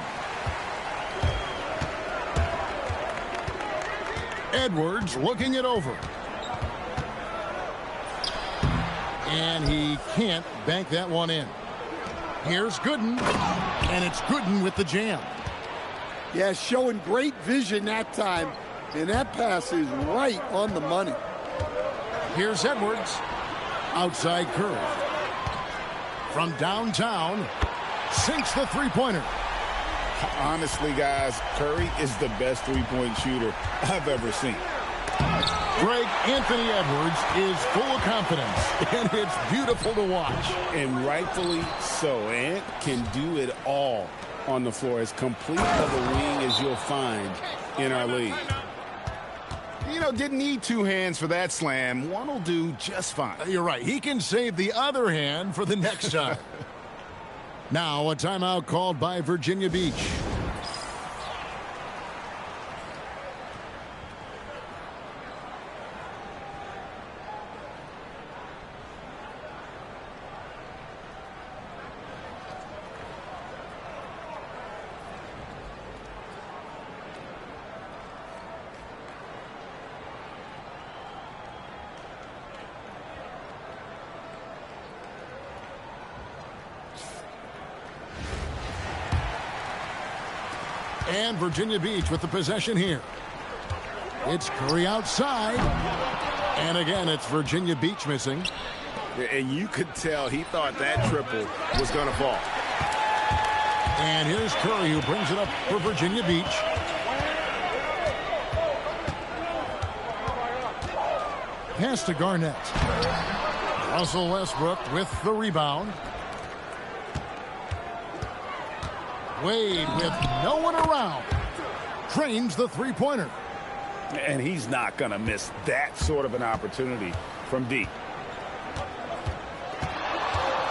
Edwards looking it over. And he can't bank that one in. Here's Gooden. And it's Gooden with the jam. Yeah, showing great vision that time. And that pass is right on the money. Here's Edwards. Outside curve. From downtown. Sinks the three-pointer. Honestly, guys, Curry is the best three-point shooter I've ever seen. Greg, Anthony Edwards is full of confidence, and it's beautiful to watch. And rightfully so. Ant can do it all on the floor. As complete of a wing as you'll find in our league. You know, didn't need two hands for that slam. One will do just fine. You're right. He can save the other hand for the next time. Now a timeout called by Virginia Beach. And Virginia Beach with the possession here. It's Curry outside. And again, it's Virginia Beach missing. And you could tell he thought that triple was going to fall. And here's Curry, who brings it up for Virginia Beach. Pass to Garnett. Russell Westbrook with the rebound. Wade with no one around. Trains the three-pointer. And he's not going to miss that sort of an opportunity from deep.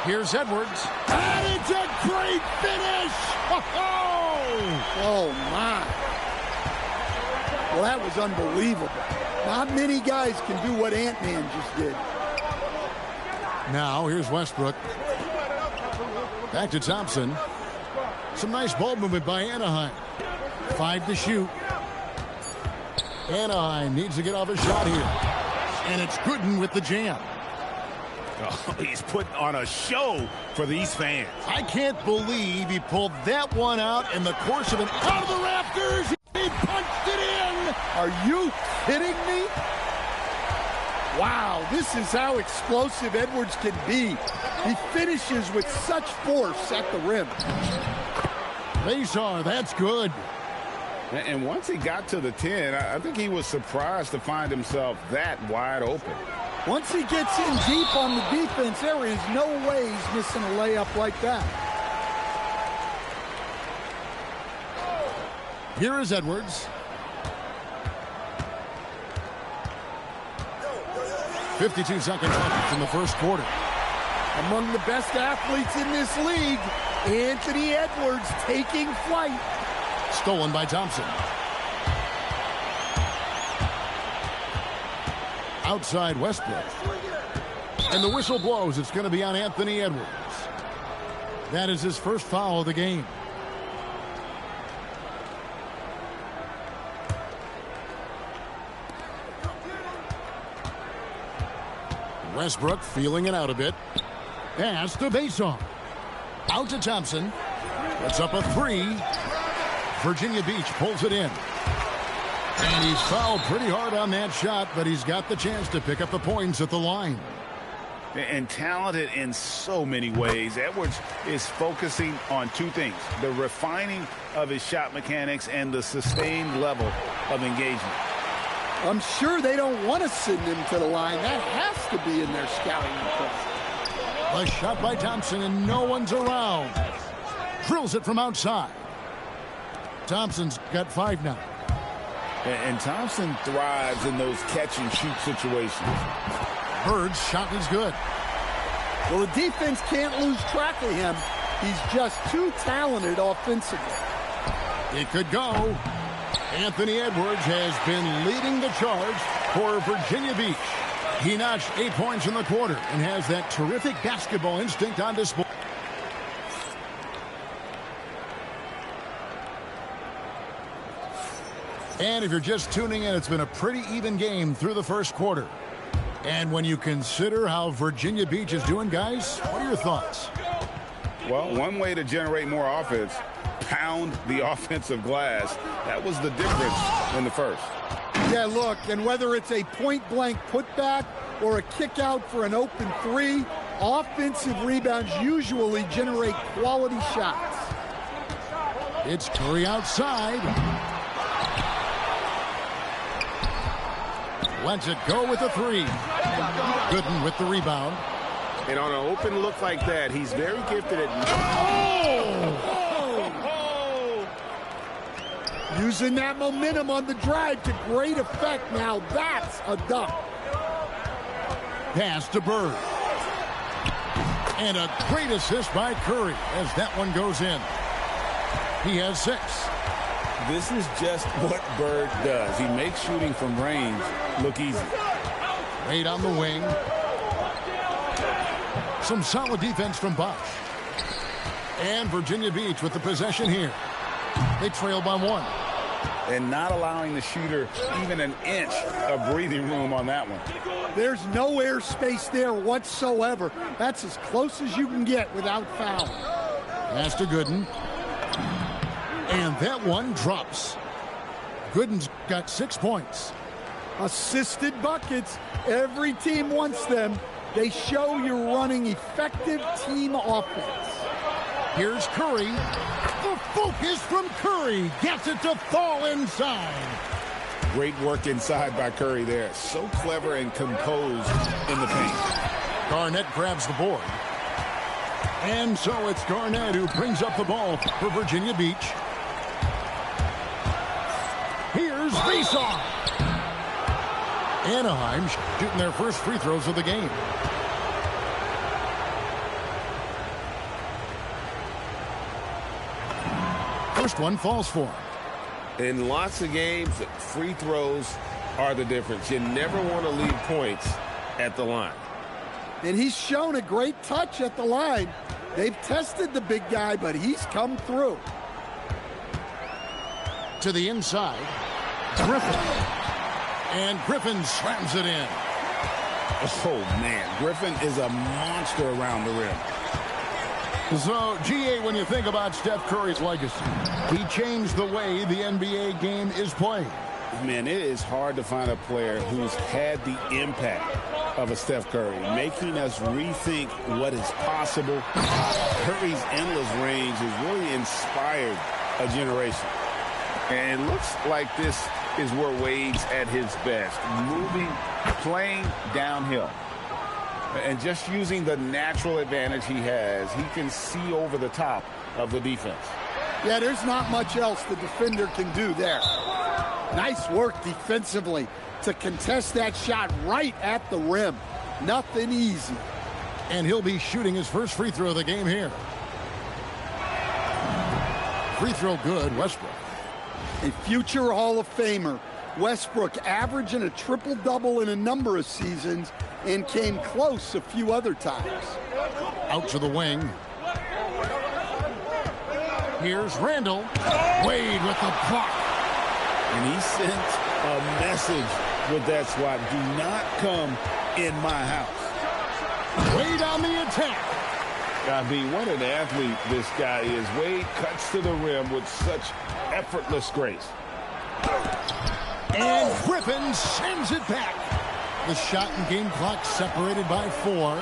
Here's Edwards. And it's a great finish! Oh, my. Well, that was unbelievable. Not many guys can do what Ant-Man just did. Now, here's Westbrook. Back to Thompson. Some nice ball movement by Anaheim. 5 to shoot. Anaheim needs to get off a shot here. And it's Gooden with the jam. Oh, he's putting on a show for these fans. I can't believe he pulled that one out in the course of an out of the rafters. He punched it in. Are you kidding me? Wow, this is how explosive Edwards can be. He finishes with such force at the rim. Basoff, that's good. And once he got to the 10, I think he was surprised to find himself that wide open. Once he gets in deep on the defense, there is no way he's missing a layup like that. Here is Edwards. 52 seconds left in the first quarter. Among the best athletes in this league, Anthony Edwards taking flight. Stolen by Thompson. Outside Westbrook. And the whistle blows. It's going to be on Anthony Edwards. That is his first foul of the game. Westbrook feeling it out a bit. Pass to Basoff. Out to Thompson. That's up a 3. Virginia Beach pulls it in. And he's fouled pretty hard on that shot, but he's got the chance to pick up the points at the line. And talented in so many ways. Edwards is focusing on two things: the refining of his shot mechanics and the sustained level of engagement. I'm sure they don't want to send him to the line. That has to be in their scouting report. A shot by Thompson, and no one's around. Drills it from outside. Thompson's got 5 now. And Thompson thrives in those catch-and-shoot situations. Bird's shot is good. Well, the defense can't lose track of him. He's just too talented offensively. It could go. Anthony Edwards has been leading the charge for Virginia Beach. He notched 8 points in the quarter and has that terrific basketball instinct on display. And if you're just tuning in, it's been a pretty even game through the first quarter. And when you consider how Virginia Beach is doing, guys, what are your thoughts? Well, one way to generate more offense, pound the offensive glass. That was the difference in the first. Yeah, look, and whether it's a point-blank putback or a kick out for an open 3, offensive rebounds usually generate quality shots. It's Curry outside. Lets it go with a 3. Gooden with the rebound. And on an open look like that, he's very gifted at... Using that momentum on the drive to great effect. Now that's a dunk. Pass to Bird. And a great assist by Curry as that one goes in. He has 6. This is just what Bird does. He makes shooting from range look easy. Wade on the wing. Some solid defense from Bosch. And Virginia Beach with the possession here. They trail by 1. And not allowing the shooter even an inch of breathing room on that one. There's no air space there whatsoever. That's as close as you can get without foul. Pass to Gooden. And that one drops. Gooden's got 6 points. Assisted buckets. Every team wants them. They show you're running effective team offense. Here's Curry. The focus from Curry gets it to fall inside. Great work inside by Curry there. So clever and composed in the paint. Garnett grabs the board. And so it's Garnett who brings up the ball for Virginia Beach. Here's Faceoff. Anaheim shooting their first free throws of the game. First one falls for him. In lots of games, free throws are the difference. You never want to leave points at the line. And he's shown a great touch at the line. They've tested the big guy, but he's come through. To the inside. Griffin. And Griffin slams it in. Oh, man. Griffin is a monster around the rim. So, GA, when you think about Steph Curry's legacy, he changed the way the NBA game is played. Man, it is hard to find a player who's had the impact of a Steph Curry, making us rethink what is possible. Curry's endless range has really inspired a generation. And it looks like this is where Wade's at his best, moving, playing downhill. And just using the natural advantage he has, he can see over the top of the defense. Yeah, there's not much else the defender can do there. Nice work defensively to contest that shot right at the rim. Nothing easy. And he'll be shooting his first free throw of the game here. Free throw good, Westbrook. A future Hall of Famer. Westbrook averaging a triple-double in a number of seasons and came close a few other times. Out to the wing. Here's Randall. Wade with the block. And he sent a message with that swat. Do not come in my house. Wade on the attack. I mean, what an athlete this guy is. Wade cuts to the rim with such effortless grace. And Griffin sends it back. The shot and game clock separated by 4.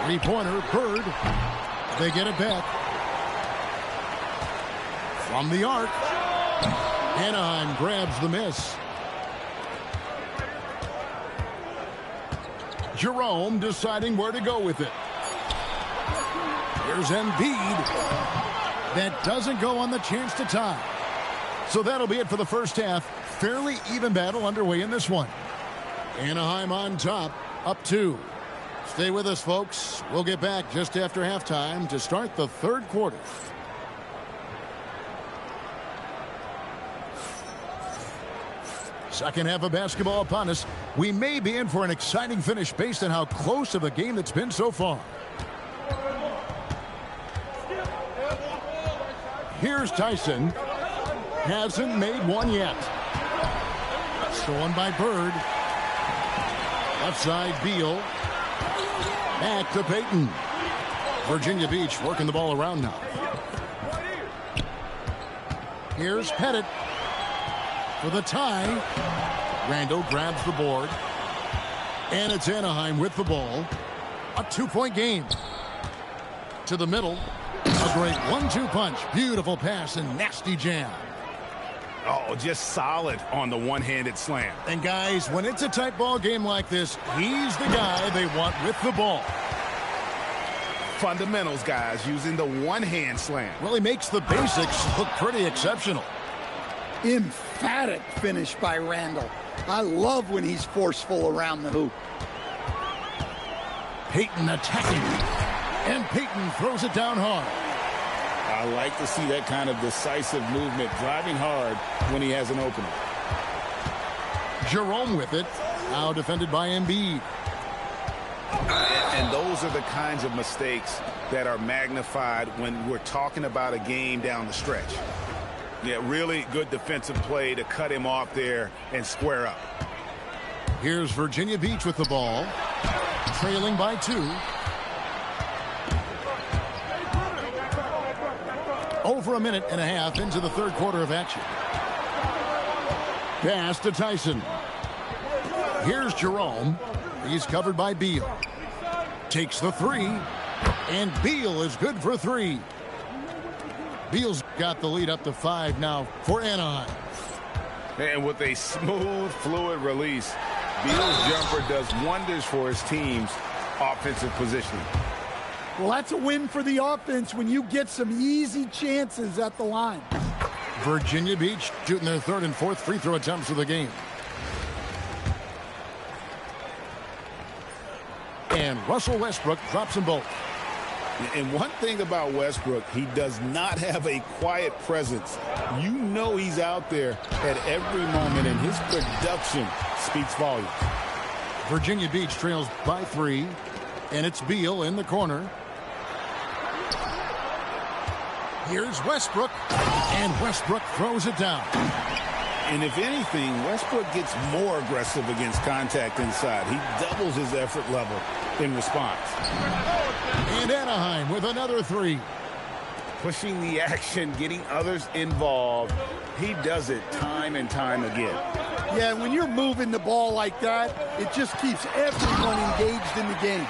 Three-pointer, Bird. They get it back. From the arc. Anaheim grabs the miss. Jerome deciding where to go with it. Here's Embiid. That doesn't go on the chance to tie. So that'll be it for the first half. Fairly even battle underway in this one. Anaheim on top, up 2. Stay with us, folks. We'll get back just after halftime to start the third quarter. Second half of basketball upon us. We may be in for an exciting finish based on how close of a game it's been so far. Here's Tyson. Hasn't made one yet. Stolen by Bird. Left side, Beal. Back to Payton. Virginia Beach working the ball around now. Here's Pettit for the tie. Randall grabs the board. And it's Anaheim with the ball. A 2-point game. To the middle. A great 1-2 punch. Beautiful pass and nasty jam. Oh, just solid on the one-handed slam. And guys, when it's a tight ball game like this, he's the guy they want with the ball. Fundamentals, guys, using the one-hand slam. Well, he makes the basics look pretty exceptional. Emphatic finish by Randall. I love when he's forceful around the hoop. Payton attacking. And Payton throws it down hard. I like to see that kind of decisive movement, driving hard when he has an opening. Jerome with it. Now defended by Embiid. And those are the kinds of mistakes that are magnified when we're talking about a game down the stretch. Yeah, really good defensive play to cut him off there and square up. Here's Virginia Beach with the ball. Trailing by 2. Over a minute and a half into the third quarter of action. Pass to Tyson. Here's Jerome. He's covered by Beal. Takes the 3. And Beal is good for 3. Beal's got the lead up to 5 now for Anaheim. And with a smooth, fluid release, Beal's jumper does wonders for his team's offensive positioning. Well, that's a win for the offense when you get some easy chances at the line. Virginia Beach shooting their third and fourth free throw attempts of the game. And Russell Westbrook drops them both. And one thing about Westbrook, he does not have a quiet presence. You know he's out there at every moment, and his production speaks volumes. Virginia Beach trails by 3, and it's Beal in the corner. Here's Westbrook, and Westbrook throws it down. And if anything, Westbrook gets more aggressive against contact inside. He doubles his effort level in response. And Anaheim with another 3. Pushing the action, getting others involved. He does it time and time again. Yeah, when you're moving the ball like that, it just keeps everyone engaged in the game.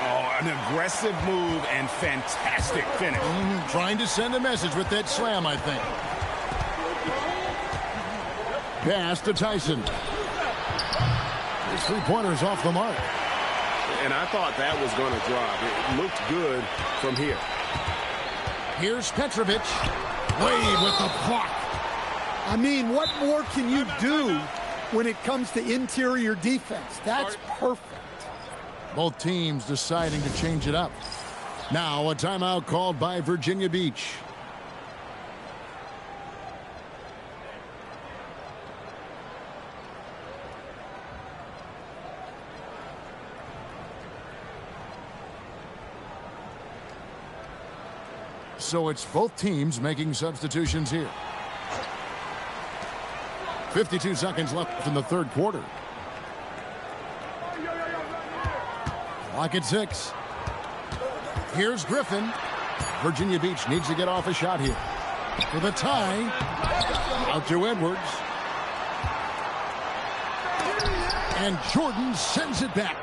Oh, an aggressive move and fantastic finish. Trying to send a message with that slam, I think. Pass to Tyson. His three-pointer's off the mark. And I thought that was going to drop. It looked good from here. Here's Petrovic. Wade with the block. I mean, what more can you do when it comes to interior defense? That's perfect. Both teams deciding to change it up. Now a timeout called by Virginia Beach. So it's both teams making substitutions here. 52 seconds left in the third quarter. Clock at 6. Here's Griffin. Virginia Beach needs to get off a shot here. For the tie. Out to Edwards. And Jordan sends it back.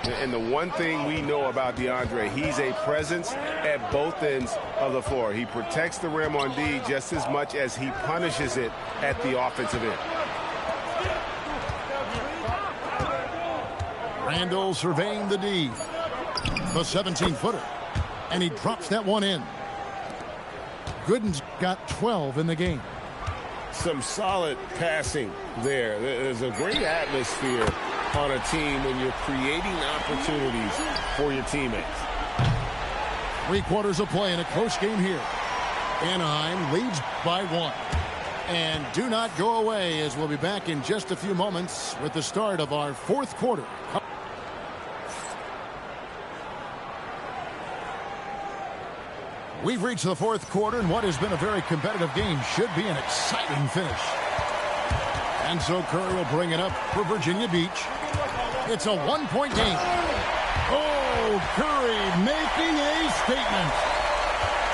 And the one thing we know about DeAndre, he's a presence at both ends of the floor. He protects the rim on D just as much as he punishes it at the offensive end. Randall surveying the D. The 17-footer. And he drops that one in. Gooden's got 12 in the game. Some solid passing there. There's a great atmosphere on a team when you're creating opportunities for your teammates. 3/4 of play in a close game here. Anaheim leads by 1. And do not go away, as we'll be back in just a few moments with the start of our 4th quarter. We've reached the 4th quarter, and what has been a very competitive game should be an exciting finish. And so Curry will bring it up for Virginia Beach. It's a 1-point game. Oh, Curry making a statement.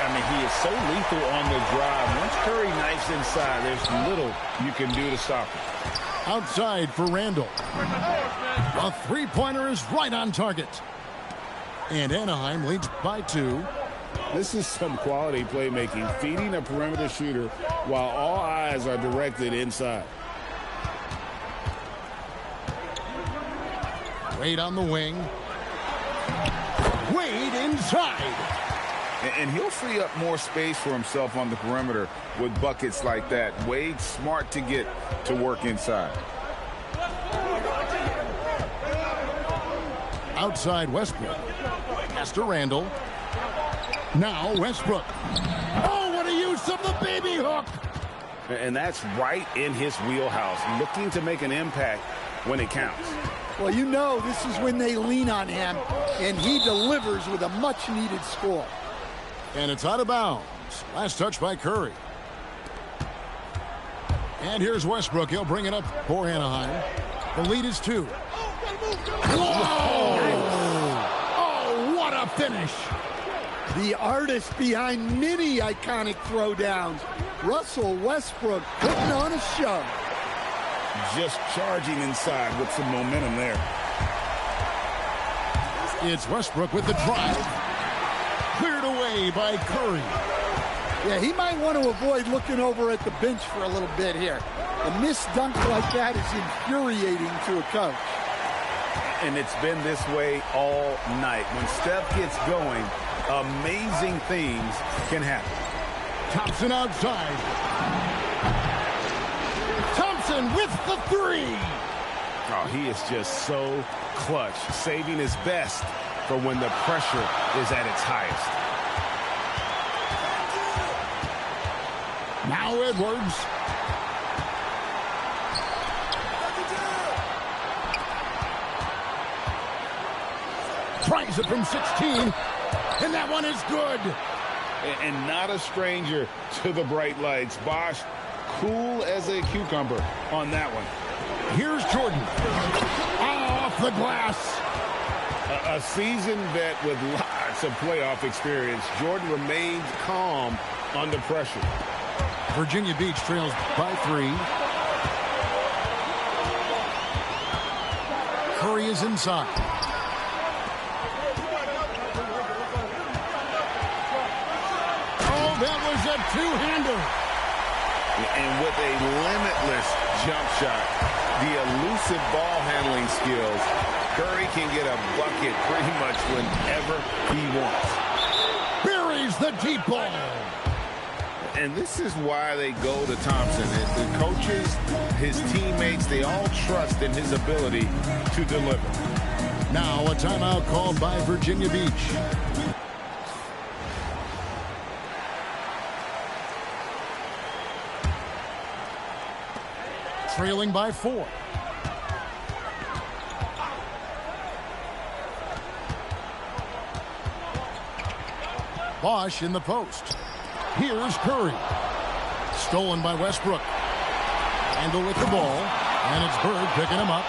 I mean, he is so lethal on the drive. Once Curry knifes inside, there's little you can do to stop him. Outside for Randall. A 3-pointer is right on target. And Anaheim leads by 2. This is some quality playmaking, feeding a perimeter shooter while all eyes are directed inside. Wade on the wing. Wade inside. And he'll free up more space for himself on the perimeter with buckets like that. Wade's smart to get to work inside. Outside Westbrook. Pass to Randall. Now Westbrook. Oh, what a use of the baby hook. And that's right in his wheelhouse, looking to make an impact when it counts. Well, you know this is when they lean on him, and he delivers with a much-needed score. And it's out of bounds. Last touch by Curry. And here's Westbrook. He'll bring it up for Anaheim. The lead is 2. Whoa! Oh, what a finish. The artist behind many iconic throwdowns. Russell Westbrook putting on a show. Just charging inside with some momentum there. It's Westbrook with the drive. Cleared away by Curry. Yeah, he might want to avoid looking over at the bench for a little bit here. A missed dunk like that is infuriating to a coach. And it's been this way all night. When Steph gets going, amazing things can happen. Thompson outside. Thompson with the 3. Oh, he is just so clutch, saving his best for when the pressure is at its highest. Now Edwards. Tries it from 16. And that one is good. And not a stranger to the bright lights. Bosch, cool as a cucumber on that one. Here's Jordan. Off the glass. A seasoned vet with lots of playoff experience. Jordan remains calm under pressure. Virginia Beach trails by 3. Curry is inside. Oh, that was a two-hander. And with a limitless jump shot, the elusive ball handling skills, Curry can get a bucket pretty much whenever he wants. Buries the deep ball. And this is why they go to Thompson. The coaches, his teammates, they all trust in his ability to deliver. Now a timeout called by Virginia Beach. Trailing by 4. Bosch in the post. Here's Curry. Stolen by Westbrook. Randall with the ball. And it's Bird picking him up.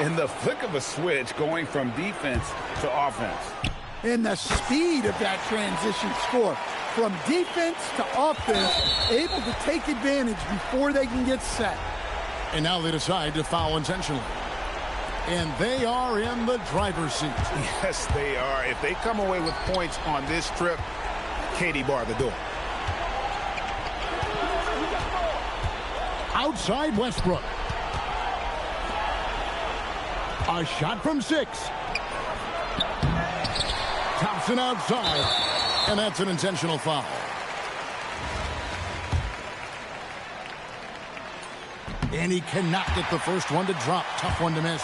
In the flick of a switch, going from defense to offense. And the speed of that transition score. From defense to offense, able to take advantage before they can get set. And now they decide to foul intentionally. And they are in the driver's seat. Yes, they are. If they come away with points on this trip, Katie bar the door. Outside Westbrook. A shot from 6. Thompson outside. And that's an intentional foul. And he cannot get the first one to drop. Tough one to miss.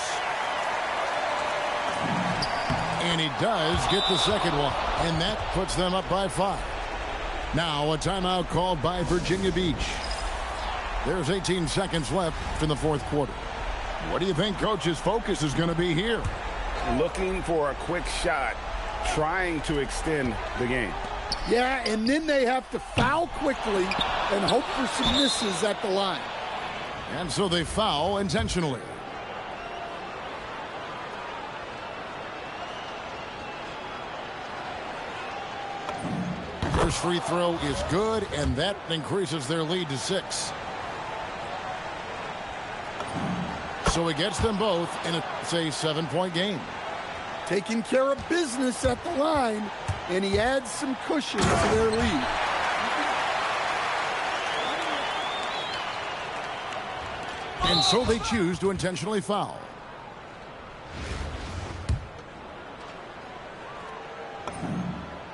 And he does get the second one. And that puts them up by 5. Now a timeout called by Virginia Beach. There's 18 seconds left in the fourth quarter. What do you think Coach's focus is going to be here? Looking for a quick shot, trying to extend the game. Yeah, and then they have to foul quickly and hope for some misses at the line. And so they foul intentionally. First free throw is good, and that increases their lead to 6. So he gets them both, and it's a 7-point game. Taking care of business at the line, and he adds some cushion to their lead. And so they choose to intentionally foul.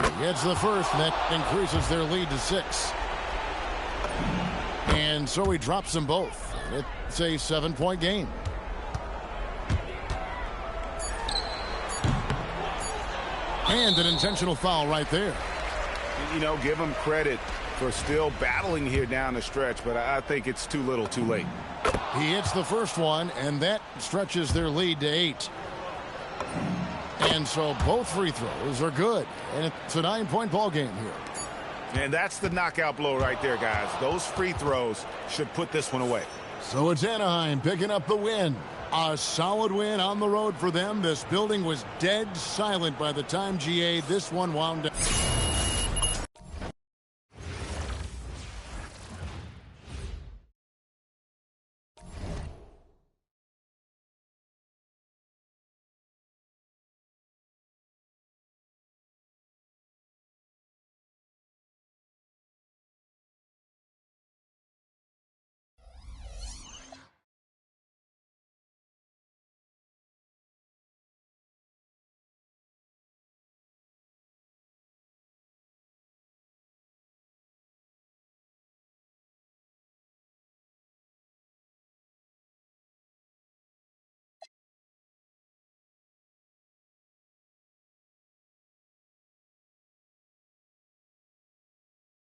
He hits the first, and that increases their lead to 6. And so he drops them both. It's a 7-point game. And an intentional foul right there. You know, give him credit for still battling here down the stretch, but I think it's too little too late. He hits the first one, and that stretches their lead to 8. And so both free throws are good. And it's a 9-point ball game here. And that's the knockout blow right there, guys. Those free throws should put this one away. So it's Anaheim picking up the win. A solid win on the road for them. This building was dead silent by the time, GA, this one wound up.